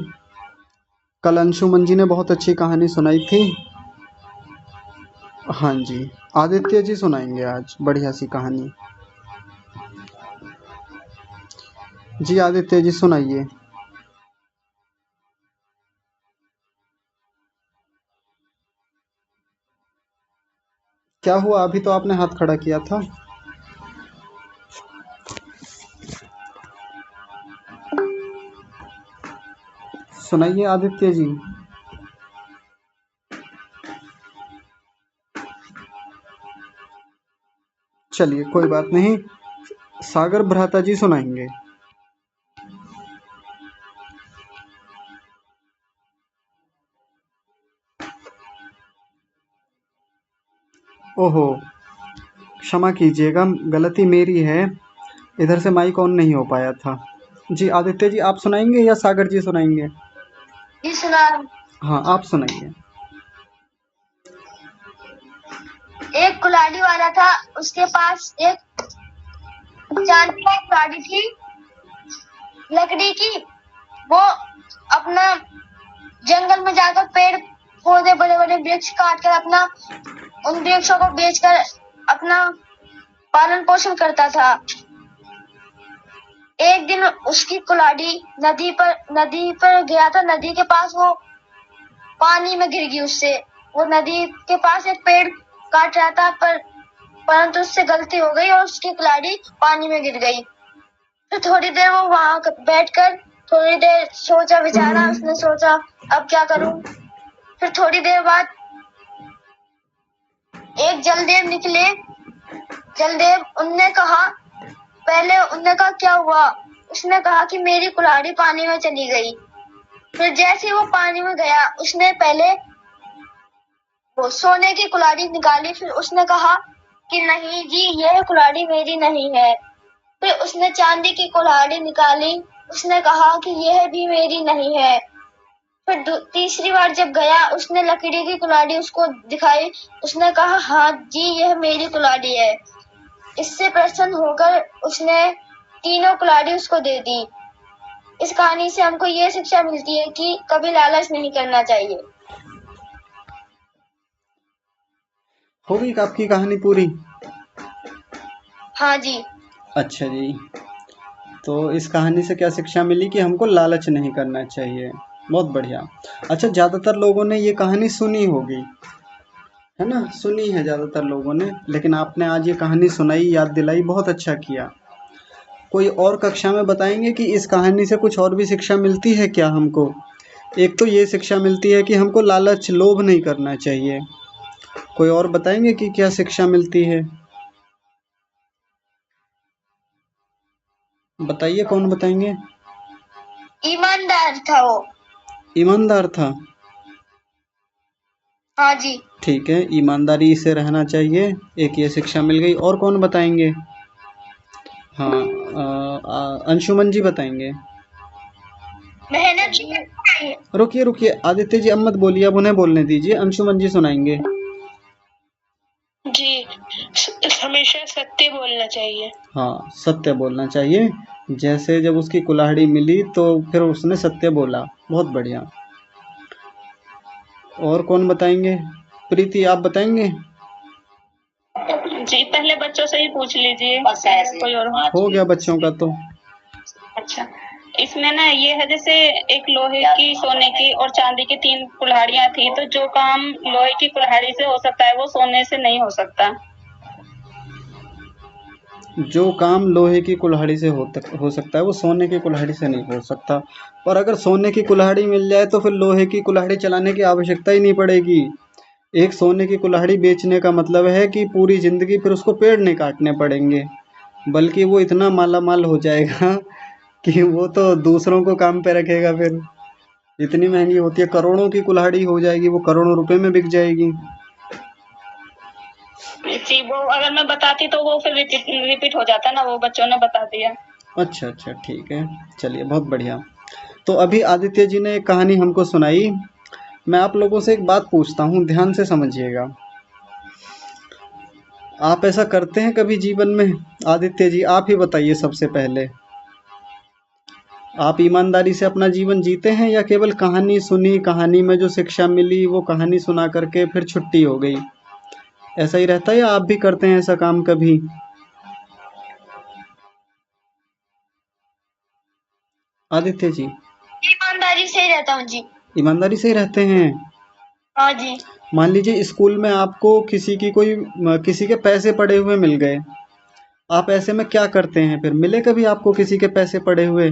कल अंशुमन जी ने बहुत अच्छी कहानी सुनाई थी। हाँ जी, आदित्य जी सुनाएंगे आज बढ़िया सी कहानी। जी आदित्य जी सुनाइए। क्या हुआ, अभी तो आपने हाथ खड़ा किया था। सुनाइए आदित्य जी। चलिए कोई बात नहीं, सागर भ्राता जी सुनाएंगे। ओहो, क्षमा कीजिएगा, गलती मेरी है, इधर से माइक ऑन नहीं हो पाया था। जी आदित्य जी आप सुनाएंगे या सागर जी सुनाएंगे?
जी सुना।
हाँ आप सुनाइए।
एक कुल्हाड़ी वाला था, उसके पास एक चांदी की कुल्हाड़ी थी लकड़ी की। वो अपना जंगल में जाकर पेड़ पौधे बड़े बड़े वृक्ष काट कर अपना उन वृक्षों को बेचकर अपना पालन पोषण करता था। एक दिन उसकी कुल्हाड़ी नदी पर गया था। नदी के पास वो पानी में गिर गई। उससे वो नदी के पास एक पेड़ काट रहा था, परंतु उससे गलती हो गई और उसकी कुल्हाड़ी पानी में गिर गई। फिर थोड़ी देर वो वहां बैठकर थोड़ी देर सोचा विचारा। उसने सोचा अब क्या करूं। फिर थोड़ी देर बाद एक जलदेव निकले। जलदेव उनने कहा क्या हुआ। उसने कहा कि मेरी कुल्हाड़ी पानी में चली गई। फिर जैसे वो पानी में गया, उसने पहले वो सोने की कुल्हाड़ी निकाली। फिर उसने कहा कि नहीं जी, यह कुल्हाड़ी मेरी नहीं है। फिर उसने चांदी की कुल्हाड़ी निकाली। उसने कहा कि यह भी मेरी नहीं है। फिर तीसरी बार जब गया, उसने लकड़ी की कुल्हाड़ी उसको दिखाई। उसने कहा हाँ जी, यह मेरी कुल्हाड़ी है। इससे प्रसन्न होकर उसने तीनों कुल्हाड़ी उसको दे दी। इस कहानी से हमको ये शिक्षा मिलती है कि कभी लालच नहीं करना चाहिए।
हो गई आपकी कहानी पूरी?
हाँ जी।
अच्छा जी, तो इस कहानी से क्या शिक्षा मिली कि हमको लालच नहीं करना चाहिए। बहुत बढ़िया। अच्छा, ज़्यादातर लोगों ने ये कहानी सुनी होगी, है ना? सुनी है ज़्यादातर लोगों ने, लेकिन आपने आज ये कहानी सुनाई, याद दिलाई, बहुत अच्छा किया। कोई और कक्षा में बताएंगे कि इस कहानी से कुछ और भी शिक्षा मिलती है क्या हमको? एक तो ये शिक्षा मिलती है कि हमको लालच, लोभ नहीं करना चाहिए। कोई और बताएंगे कि क्या शिक्षा मिलती है? बताइए, कौन बताएंगे?
ईमानदार था वो।
ईमानदार था?
हाँ जी।
ठीक है, ईमानदारी से रहना चाहिए, एक ये शिक्षा मिल गई। और कौन बताएंगे? हाँ अंशुमन जी बताएंगे।
मेहनत।
रुकिए आदित्य जी, अब मत बोलिए, अब उन्हें बोलने दीजिए। अंशुमन जी सुनाएंगे।
जी, हमेशा सत्य बोलना चाहिए।
हाँ, सत्य बोलना चाहिए। जैसे जब उसकी कुल्हाड़ी मिली तो फिर उसने सत्य बोला। बहुत बढ़िया। और कौन बताएंगे? प्रीति आप बताएंगे?
जी, पहले बच्चों से ही पूछ लीजिए, कोई और
हो गया बच्चों का तो।
अच्छा, इसमें ना ये है, जैसे एक लोहे की, सोने की और चांदी की 3 कुल्हाड़ियां थी, तो जो काम लोहे की कुल्हाड़ी से हो सकता है वो सोने से नहीं हो सकता।
जो काम लोहे की कुल्हाड़ी से हो सकता है वो सोने की कुल्हाड़ी से नहीं हो सकता। और अगर सोने की कुल्हाड़ी मिल जाए तो फिर लोहे की कुल्हाड़ी चलाने की आवश्यकता ही नहीं पड़ेगी। एक सोने की कुल्हाड़ी बेचने का मतलब है कि पूरी ज़िंदगी फिर उसको पेड़ नहीं काटने पड़ेंगे, बल्कि वो इतना मालामाल हो जाएगा कि वो तो दूसरों को काम पे रखेगा। फिर इतनी महंगी होती है, करोड़ों की कुल्हाड़ी हो जाएगी, वो करोड़ों रुपए में बिक जाएगी।
जी वो अगर मैं बताती तो वो फिर रिपीट हो जाता ना, वो बच्चों ने बता दिया।
अच्छा अच्छा ठीक है, चलिए बहुत बढ़िया। तो अभी आदित्य जी ने एक कहानी हमको सुनाई। मैं आप लोगों से एक बात पूछता हूँ, ध्यान से समझिएगा। आप ऐसा करते हैं कभी जीवन में? आदित्य जी आप ही बताइए सबसे पहले। आप ईमानदारी से अपना जीवन जीते हैं या केवल कहानी सुनी, कहानी में जो शिक्षा मिली वो कहानी सुना करके फिर छुट्टी हो गई? ऐसा ही रहता है या आप भी करते हैं ऐसा काम कभी? आदित्य जी
ईमानदारी से ही रहता हूँ जी।
ईमानदारी से ही रहते हैं।
हाँ जी।
मान लीजिए स्कूल में आपको किसी के पैसे पड़े हुए मिल गए, आप ऐसे में क्या करते हैं फिर? मिले कभी आपको किसी के पैसे पड़े हुए?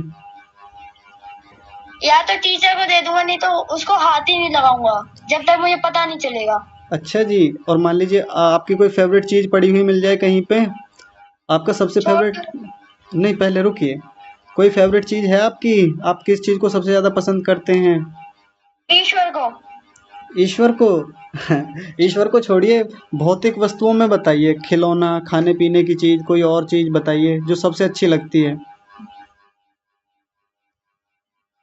या तो टीचर को दे दूंगा, नहीं तो उसको हाथ ही नहीं लगाऊंगा जब तक मुझे पता नहीं चलेगा।
अच्छा जी। और मान लीजिए आपकी कोई फेवरेट चीज पड़ी हुई मिल जाए कहीं पे, आपका सबसे फेवरेट, नहीं पहले रुकिए, कोई फेवरेट चीज है आपकी? आप किस चीज को सबसे ज्यादा पसंद करते हैं?
ईश्वर को।
ईश्वर को? ईश्वर को छोड़िए, भौतिक वस्तुओं में बताइए, खिलौना, खाने पीने की चीज, कोई और चीज बताइए जो सबसे अच्छी लगती है।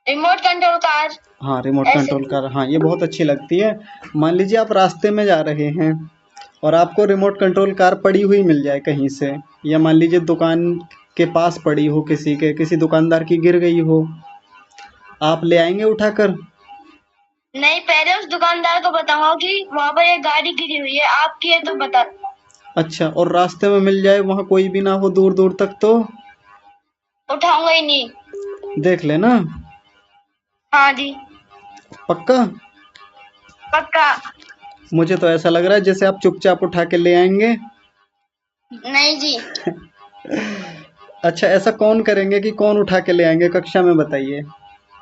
Remote control car.
हाँ रिमोट
ऐसे
कंट्रोल कार, हाँ ये बहुत अच्छी लगती है। मान लीजिए आप रास्ते में जा रहे हैं और आपको रिमोट कंट्रोल कार पड़ी हुई मिल जाए कहीं से, या मान लीजिए दुकान के पास पड़ी हो, किसी दुकानदार की गिर गई हो, आप ले आएंगे उठाकर?
नहीं, पहले उस दुकानदार को बताऊंगा कि वहाँ पर एक गाड़ी गिरी हुई है, आपकी है तो बता।
अच्छा, और रास्ते में मिल जाए, वहाँ कोई भी ना हो दूर दूर तक, तो
उठाऊंगा ही नहीं।
देख लेना।
हाँ जी।
पक्का?
पक्का।
मुझे तो ऐसा लग रहा है जैसे आप चुपचाप उठा के ले आएंगे।
नहीं जी।
अच्छा, ऐसा कौन करेंगे कि कौन उठा के ले आएंगे? कक्षा में बताइए।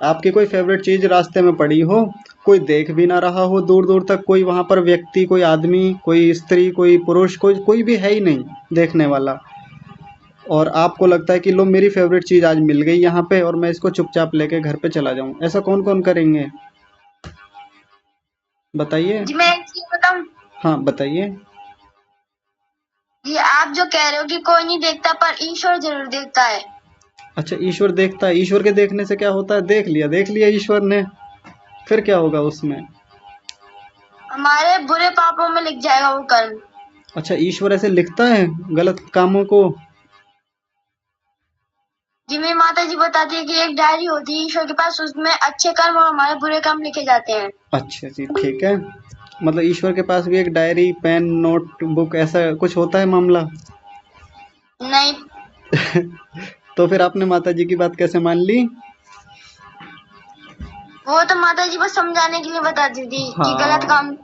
आपकी कोई फेवरेट चीज रास्ते में पड़ी हो, कोई देख भी ना रहा हो दूर दूर तक, कोई वहां पर व्यक्ति, कोई आदमी, कोई स्त्री, कोई पुरुष, कोई भी है ही नहीं देखने वाला, और आपको लगता है कि लो मेरी फेवरेट चीज आज मिल गई यहाँ पे और मैं इसको चुपचाप लेके घर पे चला जाऊं, ऐसा कौन कौन करेंगे बताइए?
जी मैं एक चीज बताऊं?
हाँ बताइए।
ये आप जो कह रहे हो कि कोई नहीं देखता, पर ईश्वर जरूर देखता है।
अच्छा, ईश्वर देखता है? ईश्वर के देखने से क्या होता है? देख लिया ईश्वर ने, फिर क्या होगा उसमें?
हमारे बुरे पापों में लिख जाएगा वो कर्म।
अच्छा, ईश्वर ऐसे लिखता है गलत कामों को?
जी मेरी माता जी बताती है कि एक डायरी होती है ईश्वर के पास, उसमें अच्छे कर्म और हमारे बुरे कर्म लिखे जाते हैं।
अच्छा जी ठीक है, मतलब ईश्वर के पास भी एक डायरी, पेन, नोट बुक, ऐसा कुछ होता है मामला?
नहीं।
तो फिर आपने माता जी की बात कैसे मान ली?
वो तो माता जी बस समझाने के लिए बताती थी कि गलत काम।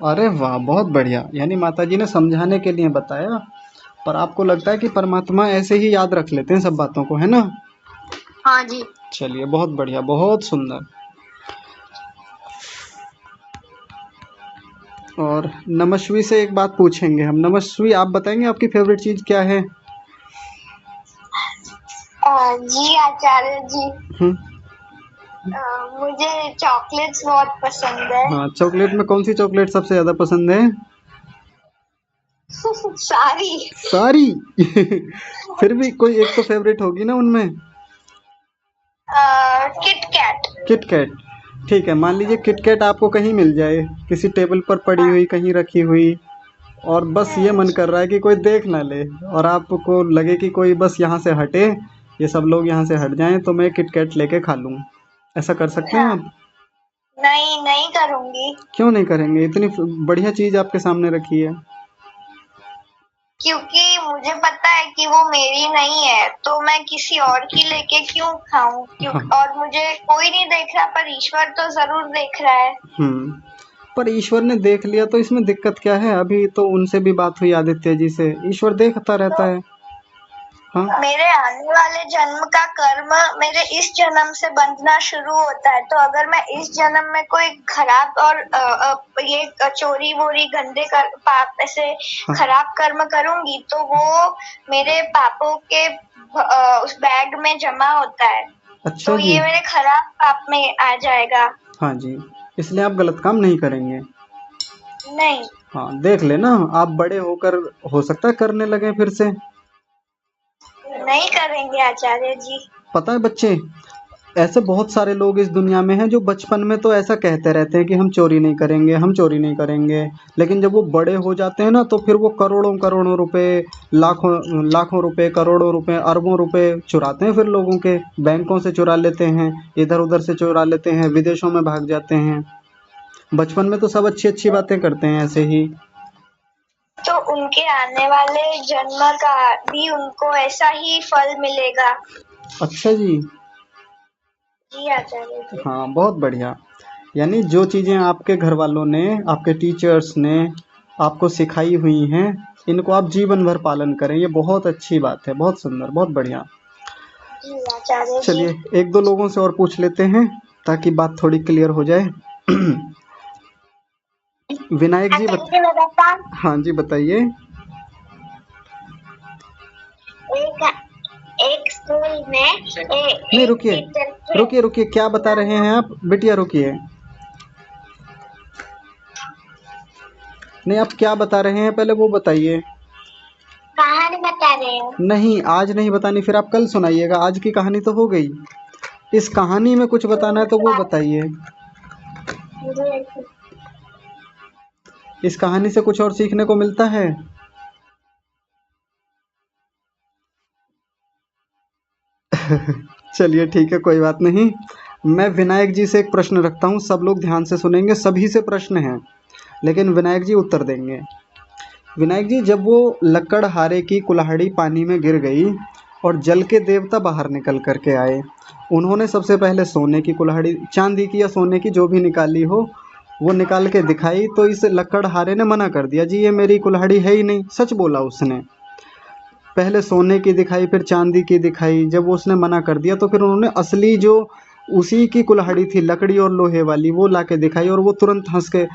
अरे वाह, बहुत बढ़िया। यानी माता जी ने समझाने के लिए बताया, पर आपको लगता है कि परमात्मा ऐसे ही याद रख लेते हैं सब बातों को, है ना?
हाँ जी।
चलिए बहुत बढ़िया, बहुत सुंदर। और नमस्वी से एक बात पूछेंगे हम। नमस्वी, आप बताएंगे आपकी फेवरेट चीज क्या है?
जी आचार्य जी, मुझे चॉकलेट्स बहुत पसंद है।
हाँ, चॉकलेट में कौन सी चॉकलेट सबसे ज्यादा पसंद है? सारी। फिर भी कोई एक तो फेवरेट होगी ना उनमें? किटकैट। ठीक है, मान लीजिए किटकैट आपको कहीं मिल जाए, किसी टेबल पर पड़ी हुई, कहीं रखी हुई, और बस ये मन कर रहा है कि कोई देख ना ले, और आपको लगे कि कोई बस यहाँ से हटे, ये सब लोग यहाँ से हट जाएं तो मैं किटकैट लेके खा लूं, ऐसा कर सकते हैं आप?
नहीं करूंगी।
क्यों नहीं करेंगे? इतनी बढ़िया चीज आपके सामने रखी है।
क्योंकि मुझे पता है कि वो मेरी नहीं है, तो मैं किसी और की लेके क्यों खाऊं? और मुझे कोई नहीं देख रहा, पर ईश्वर तो जरूर देख रहा है।
पर ईश्वर ने देख लिया तो इसमें दिक्कत क्या है? अभी तो उनसे भी बात हुई आदित्य जी से, ईश्वर देखता रहता है। हाँ?
मेरे आने वाले जन्म का कर्म मेरे इस जन्म से बंधना शुरू होता है, तो अगर मैं इस जन्म में कोई खराब और ये चोरी वोरी गंदे पाप ऐसे खराब कर्म करूंगी, तो वो मेरे पापों के उस बैग में जमा होता है।
अच्छा
तो
जी।
ये मेरे खराब पाप में आ जाएगा।
हाँ जी, इसलिए आप गलत काम नहीं करेंगे।
नहीं
हाँ देख लेना, आप बड़े होकर हो सकता है करने लगे फिर से।
नहीं करेंगे आचार्य जी।
पता है बच्चे, ऐसे बहुत सारे लोग इस दुनिया में हैं जो बचपन में तो ऐसा कहते रहते हैं कि हम चोरी नहीं करेंगे, हम चोरी नहीं करेंगे, लेकिन जब वो बड़े हो जाते हैं ना तो फिर वो करोड़ों करोड़ों रुपए, लाखों लाखों रुपए, करोड़ों रुपए, अरबों रुपए चुराते हैं, फिर लोगों के बैंकों से चुरा लेते हैं, इधर उधर से चुरा लेते हैं, विदेशों में भाग जाते हैं। बचपन में तो सब अच्छी अच्छी बातें करते हैं ऐसे ही।
तो उनके आने वाले जन्म का भी उनको ऐसा ही फल मिलेगा।
अच्छा जी।
जी आचार्य जी।
हाँ बहुत बढ़िया। यानी जो चीज़ें आपके घर वालों ने, आपके टीचर्स ने आपको सिखाई हुई हैं, इनको आप जीवन भर पालन करें, ये बहुत अच्छी बात है, बहुत सुंदर, बहुत बढ़िया।
जी आचार्य जी।
चलिए एक दो लोगों से और पूछ लेते हैं ताकि बात थोड़ी क्लियर हो जाए। विनायक जी हाँ जी बताइए।
एक स्कूल में
नहीं रुकिए, क्या बता रहे हैं आप बिटिया, रुकिए। नहीं आप क्या बता रहे हैं पहले वो बताइए।
कहानी बता रहे हो?
नहीं आज नहीं बतानी, फिर आप कल सुनाइएगा, आज की कहानी तो हो गई। इस कहानी में कुछ बताना है तो वो बताइए। इस कहानी से कुछ और सीखने को मिलता है? चलिए ठीक है, कोई बात नहीं। मैं विनायक जी से एक प्रश्न रखता हूँ, सब लोग ध्यान से सुनेंगे, सभी से प्रश्न हैं लेकिन विनायक जी उत्तर देंगे। विनायक जी, जब वो लकड़हारे की कुल्हाड़ी पानी में गिर गई और जल के देवता बाहर निकल करके आए, उन्होंने सबसे पहले सोने की कुल्हाड़ी, चांदी की या सोने की जो भी निकाली हो वो निकाल के दिखाई, तो इस लकड़हारे ने मना कर दिया, जी ये मेरी कुल्हाड़ी है ही नहीं, सच बोला उसने। पहले सोने की दिखाई, फिर चांदी की दिखाई, जब वो उसने मना कर दिया तो फिर उन्होंने असली जो उसी की कुल्हाड़ी थी लकड़ी और लोहे वाली वो ला के दिखाई, और वो तुरंत हंस के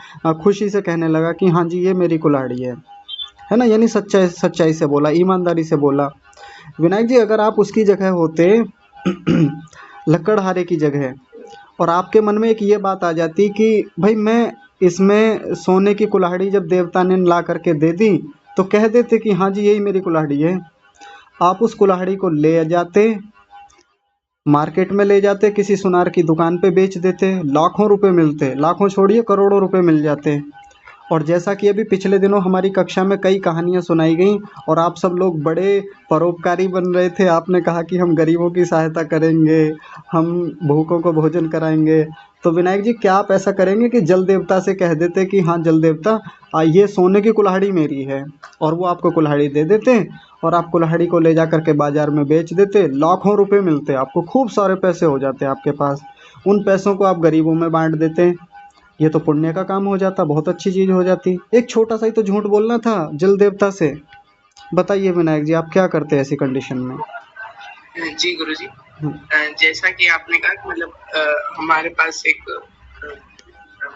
खुशी से कहने लगा कि हाँ जी ये मेरी कुल्हाड़ी है ना। यानी सच्चाई से बोला, ईमानदारी से बोला। विनायक जी अगर आप उसकी जगह होते लकड़हारे की जगह, और आपके मन में एक ये बात आ जाती कि भाई मैं इसमें सोने की कुल्हाड़ी जब देवता ने ला करके दे दी, तो कह देते कि हाँ जी यही मेरी कुल्हाड़ी है। आप उस कुल्हाड़ी को ले जाते, मार्केट में ले जाते, किसी सुनार की दुकान पे बेच देते, लाखों रुपए मिलते, लाखों छोड़िए करोड़ों रुपए मिल जाते। और जैसा कि अभी पिछले दिनों हमारी कक्षा में कई कहानियां सुनाई गई और आप सब लोग बड़े परोपकारी बन रहे थे, आपने कहा कि हम गरीबों की सहायता करेंगे, हम भूखों को भोजन कराएंगे। तो विनायक जी क्या आप ऐसा करेंगे कि जल देवता से कह देते कि हाँ जल देवता ये सोने की कुल्हाड़ी मेरी है, और वो आपको कुल्हाड़ी दे देते और आप कुल्हाड़ी को ले जा करके बाजार में बेच देते, लाखों रुपए मिलते, आपको खूब सारे पैसे हो जाते आपके पास, उन पैसों को आप गरीबों में बांट देते, ये तो पुण्य का काम हो जाता, बहुत अच्छी चीज हो जाती। एक छोटा सा ही तो झूठ बोलना था जल देवता से। बताइए विनायक जी आप क्या करते हैं ऐसी कंडीशन में?
जी गुरुजी, जैसा कि आपने कहा कि मतलब हमारे पास एक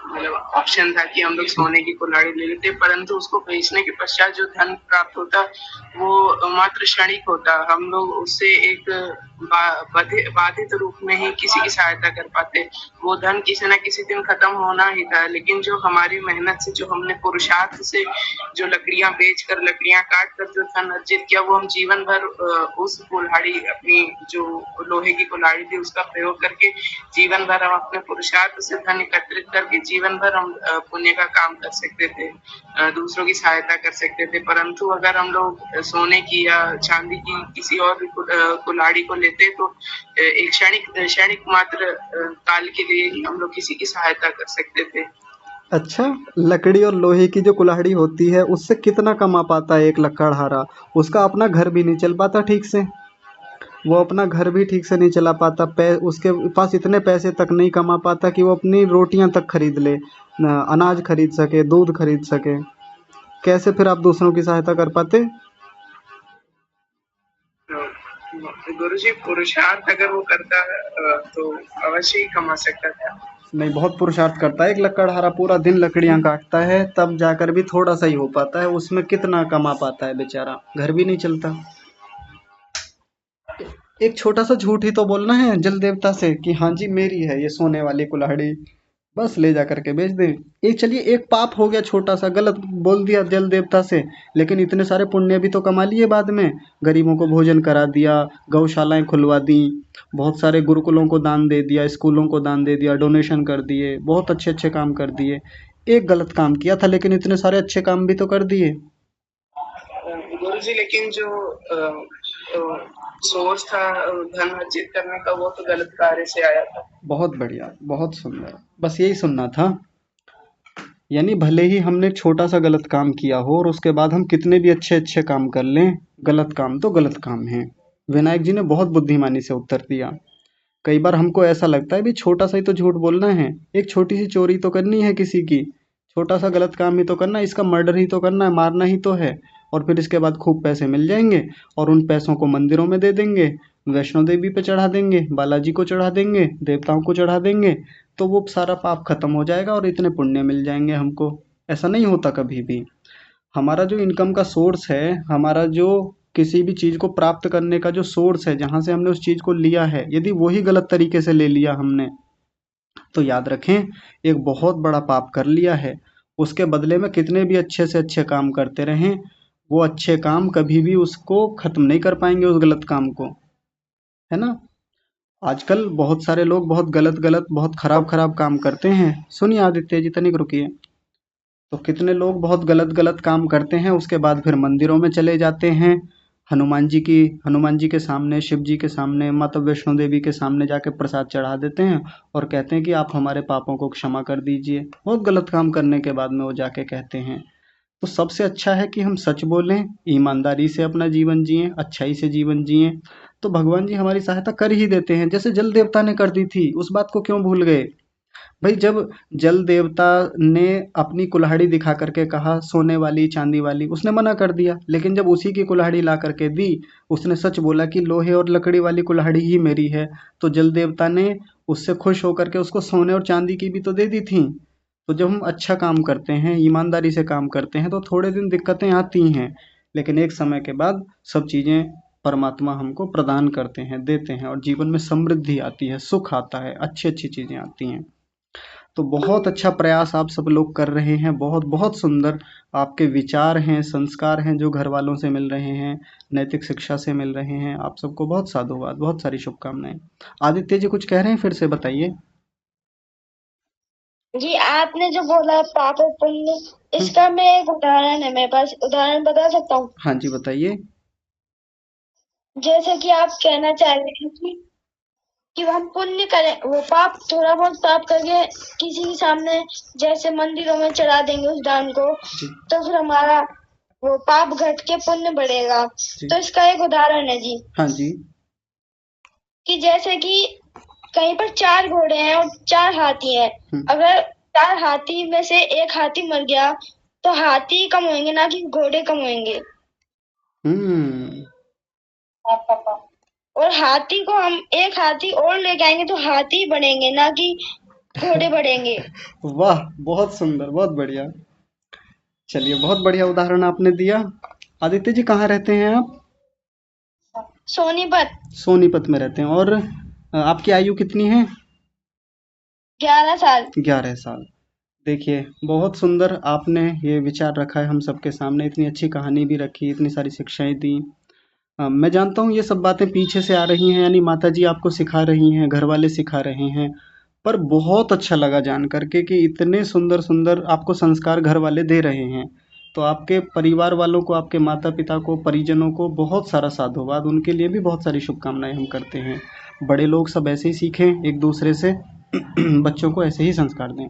मतलब ऑप्शन था कि हम लोग सोने की कुल्हाड़ी ले लेते, परंतु उसको बेचने के पश्चात जो धन प्राप्त होता वो मात्र क्षणिक होता। हम लोग उससे एक बाधित रूप में ही किसी की सहायता कर पाते। वो धन किसी न किसी दिन खत्म होना ही था, लेकिन जो हमारी मेहनत से, जो हमने पुरुषार्थ से जो लकड़ियां बेच कर, लकड़ियां काट कर जो धन अर्जित किया, वो हम जीवन भर उस कुल्हाड़ी, अपनी जो लोहे की कुल्हाड़ी थी उसका प्रयोग करके जीवन भर हम अपने पुरुषार्थ से धन एकत्रित करके जीवन भर हम पुण्य का काम कर सकते थे, दूसरों की सहायता कर सकते थे। परंतु अगर हम लोग सोने की या चांदी की किसी और कुल्हाड़ी को लेते तो एक क्षणिक मात्र काल के लिए ही हम लोग किसी की सहायता कर सकते थे।
अच्छा, लकड़ी और लोहे की जो कुल्हाड़ी होती है उससे कितना कमा पाता है एक लकड़हारा? उसका अपना घर भी नहीं चल पाता ठीक से, वो अपना घर भी ठीक से नहीं चला पाता, उसके पास इतने पैसे तक नहीं कमा पाता कि वो अपनी रोटियां तक खरीद ले, अनाज खरीद सके, दूध खरीद सके। कैसे फिर आप दूसरों की सहायता कर पाते?
गुरुजी पुरुषार्थ अगर वो करता तो अवश्य ही कमा सकता था।
नहीं, बहुत पुरुषार्थ करता है एक लकड़हारा, पूरा दिन लकड़ियां काटता है तब जाकर भी थोड़ा सा ही हो पाता है, उसमें कितना कमा पाता है बेचारा, घर भी नहीं चलता। एक छोटा सा झूठ ही तो बोलना है जल देवता से कि हाँ जी मेरी है ये सोने वाली कुल्हाड़ी, बस ले जा करके बेच दे। एक चलिए एक पाप हो गया छोटा सा, गलत बोल दिया जल देवता से, लेकिन इतने सारे पुण्य भी तो कमा लिए बाद में। गरीबों को भोजन करा दिया, गौशालाएं खुलवा दी, बहुत सारे गुरुकुलों को दान दे दिया, स्कूलों को दान दे दिया, डोनेशन कर दिए, बहुत अच्छे अच्छे काम कर दिए। एक गलत काम किया था लेकिन इतने सारे अच्छे काम भी तो कर दिए।
गुरुजी लेकिन जो सोर्स था धन अर्जित करने का वो तो गलत कार्य से आया था।
बहुत बढ़िया, बहुत सुंदर, बस यही सुनना था। यानी भले ही हमने एक छोटा सा गलत काम किया हो और उसके बाद हम कितने भी अच्छे अच्छे काम कर लें, गलत काम तो गलत काम है। विनायक जी ने बहुत बुद्धिमानी से उत्तर दिया। कई बार हमको ऐसा लगता है भी छोटा सा ही तो झूठ बोलना है, एक छोटी सी चोरी तो करनी है किसी की, छोटा सा गलत काम ही तो करना है, इसका मर्डर ही तो करना है, मारना ही तो है, और फिर इसके बाद खूब पैसे मिल जाएंगे और उन पैसों को मंदिरों में दे देंगे, वैष्णो देवी पे चढ़ा देंगे, बालाजी को चढ़ा देंगे, देवताओं को चढ़ा देंगे, तो वो सारा पाप खत्म हो जाएगा और इतने पुण्य मिल जाएंगे हमको। ऐसा नहीं होता कभी भी। हमारा जो इनकम का सोर्स है, हमारा जो किसी भी चीज़ को प्राप्त करने का जो सोर्स है, जहाँ से हमने उस चीज़ को लिया है, यदि वही गलत तरीके से ले लिया हमने, तो याद रखें एक बहुत बड़ा पाप कर लिया है। उसके बदले में कितने भी अच्छे से अच्छे काम करते रहें, वो अच्छे काम कभी भी उसको खत्म नहीं कर पाएंगे, उस गलत काम को, है ना। आजकल बहुत सारे लोग बहुत गलत गलत बहुत खराब खराब काम करते हैं। सुनिए आदित्य जी, तनिक रुकिए। तो कितने लोग बहुत गलत गलत काम करते हैं, उसके बाद फिर मंदिरों में चले जाते हैं, हनुमान जी के सामने, शिव जी के सामने, माता वैष्णो देवी के सामने जाके प्रसाद चढ़ा देते हैं और कहते हैं कि आप हमारे पापों को क्षमा कर दीजिए। बहुत गलत काम करने के बाद में वो जाके कहते हैं। तो सबसे अच्छा है कि हम सच बोलें, ईमानदारी से अपना जीवन जिएं, अच्छाई से जीवन जिएं, तो भगवान जी हमारी सहायता कर ही देते हैं। जैसे जल देवता ने कर दी थी, उस बात को क्यों भूल गए भाई। जब जल देवता ने अपनी कुल्हाड़ी दिखा करके कहा सोने वाली चांदी वाली, उसने मना कर दिया, लेकिन जब उसी की कुल्हाड़ी ला करके दी, उसने सच बोला कि लोहे और लकड़ी वाली कुल्हाड़ी ही मेरी है, तो जल देवता ने उससे खुश होकर के उसको सोने और चांदी की भी तो दे दी थी। तो जब हम अच्छा काम करते हैं, ईमानदारी से काम करते हैं, तो थोड़े दिन दिक्कतें आती हैं, लेकिन एक समय के बाद सब चीज़ें परमात्मा हमको प्रदान करते हैं, देते हैं, और जीवन में समृद्धि आती है, सुख आता है, अच्छी अच्छी चीज़ें आती हैं। तो बहुत अच्छा प्रयास आप सब लोग कर रहे हैं, बहुत बहुत सुंदर आपके विचार हैं, संस्कार हैं जो घर वालों से मिल रहे हैं, नैतिक शिक्षा से मिल रहे हैं। आप सबको बहुत साधुवाद, बहुत सारी शुभकामनाएं। आदित्य जी कुछ कह रहे हैं, फिर से बताइए।
जी आपने जो बोला पाप और पुण्य, इसका मैं एक उदाहरण है मेरे पास, उदाहरण बता सकता हूँ।
हाँ जी बताइए।
जैसे कि आप कहना चाह रहे हैं कि हम पुण्य करें, वो पाप थोड़ा बहुत पाप करके किसी के सामने जैसे मंदिरों में चढ़ा देंगे उस दान को, तो फिर हमारा वो पाप घट के पुण्य बढ़ेगा। तो इसका एक उदाहरण है जी।
हाँ जी।
कि जैसे कि कहीं पर 4 घोड़े हैं और 4 हाथी हैं, अगर 4 हाथी में से एक हाथी मर गया तो हाथी कम होंगे, ना कि घोड़े कम होंगे। और हाथी को हम एक हाथी और लेके आएंगे तो हाथी बढ़ेंगे, ना कि घोड़े बढ़ेंगे।
वाह, बहुत सुंदर, बहुत बढ़िया। चलिए, बहुत बढ़िया उदाहरण आपने दिया। आदित्य जी कहाँ रहते हैं आप?
सोनीपत।
सोनीपत में रहते हैं। और आपकी आयु कितनी है?
11 साल।
11 साल। देखिए, बहुत सुंदर आपने ये विचार रखा है हम सबके सामने, इतनी अच्छी कहानी भी रखी, इतनी सारी शिक्षाएं दी। मैं जानता हूँ ये सब बातें पीछे से आ रही हैं, यानी माता जी आपको सिखा रही हैं, घर वाले सिखा रहे हैं, पर बहुत अच्छा लगा जान करके कि इतने सुंदर सुंदर आपको संस्कार घर वाले दे रहे हैं। तो आपके परिवार वालों को, आपके माता पिता को, परिजनों को बहुत सारा साधुवाद, उनके लिए भी बहुत सारी शुभकामनाएं हम करते हैं। बड़े लोग सब ऐसे ही सीखें एक दूसरे से, बच्चों को ऐसे ही संस्कार दें।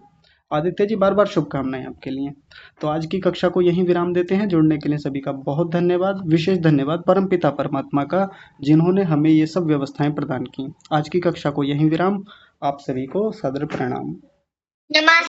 आदित्य जी बार बार शुभकामनाएं आपके लिए। तो आज की कक्षा को यहीं विराम देते हैं। जुड़ने के लिए सभी का बहुत धन्यवाद। विशेष धन्यवाद परमपिता परमात्मा का, जिन्होंने हमें ये सब व्यवस्थाएं प्रदान की। आज की कक्षा को यहीं विराम। आप सभी को सादर प्रणाम।
नमस्ते।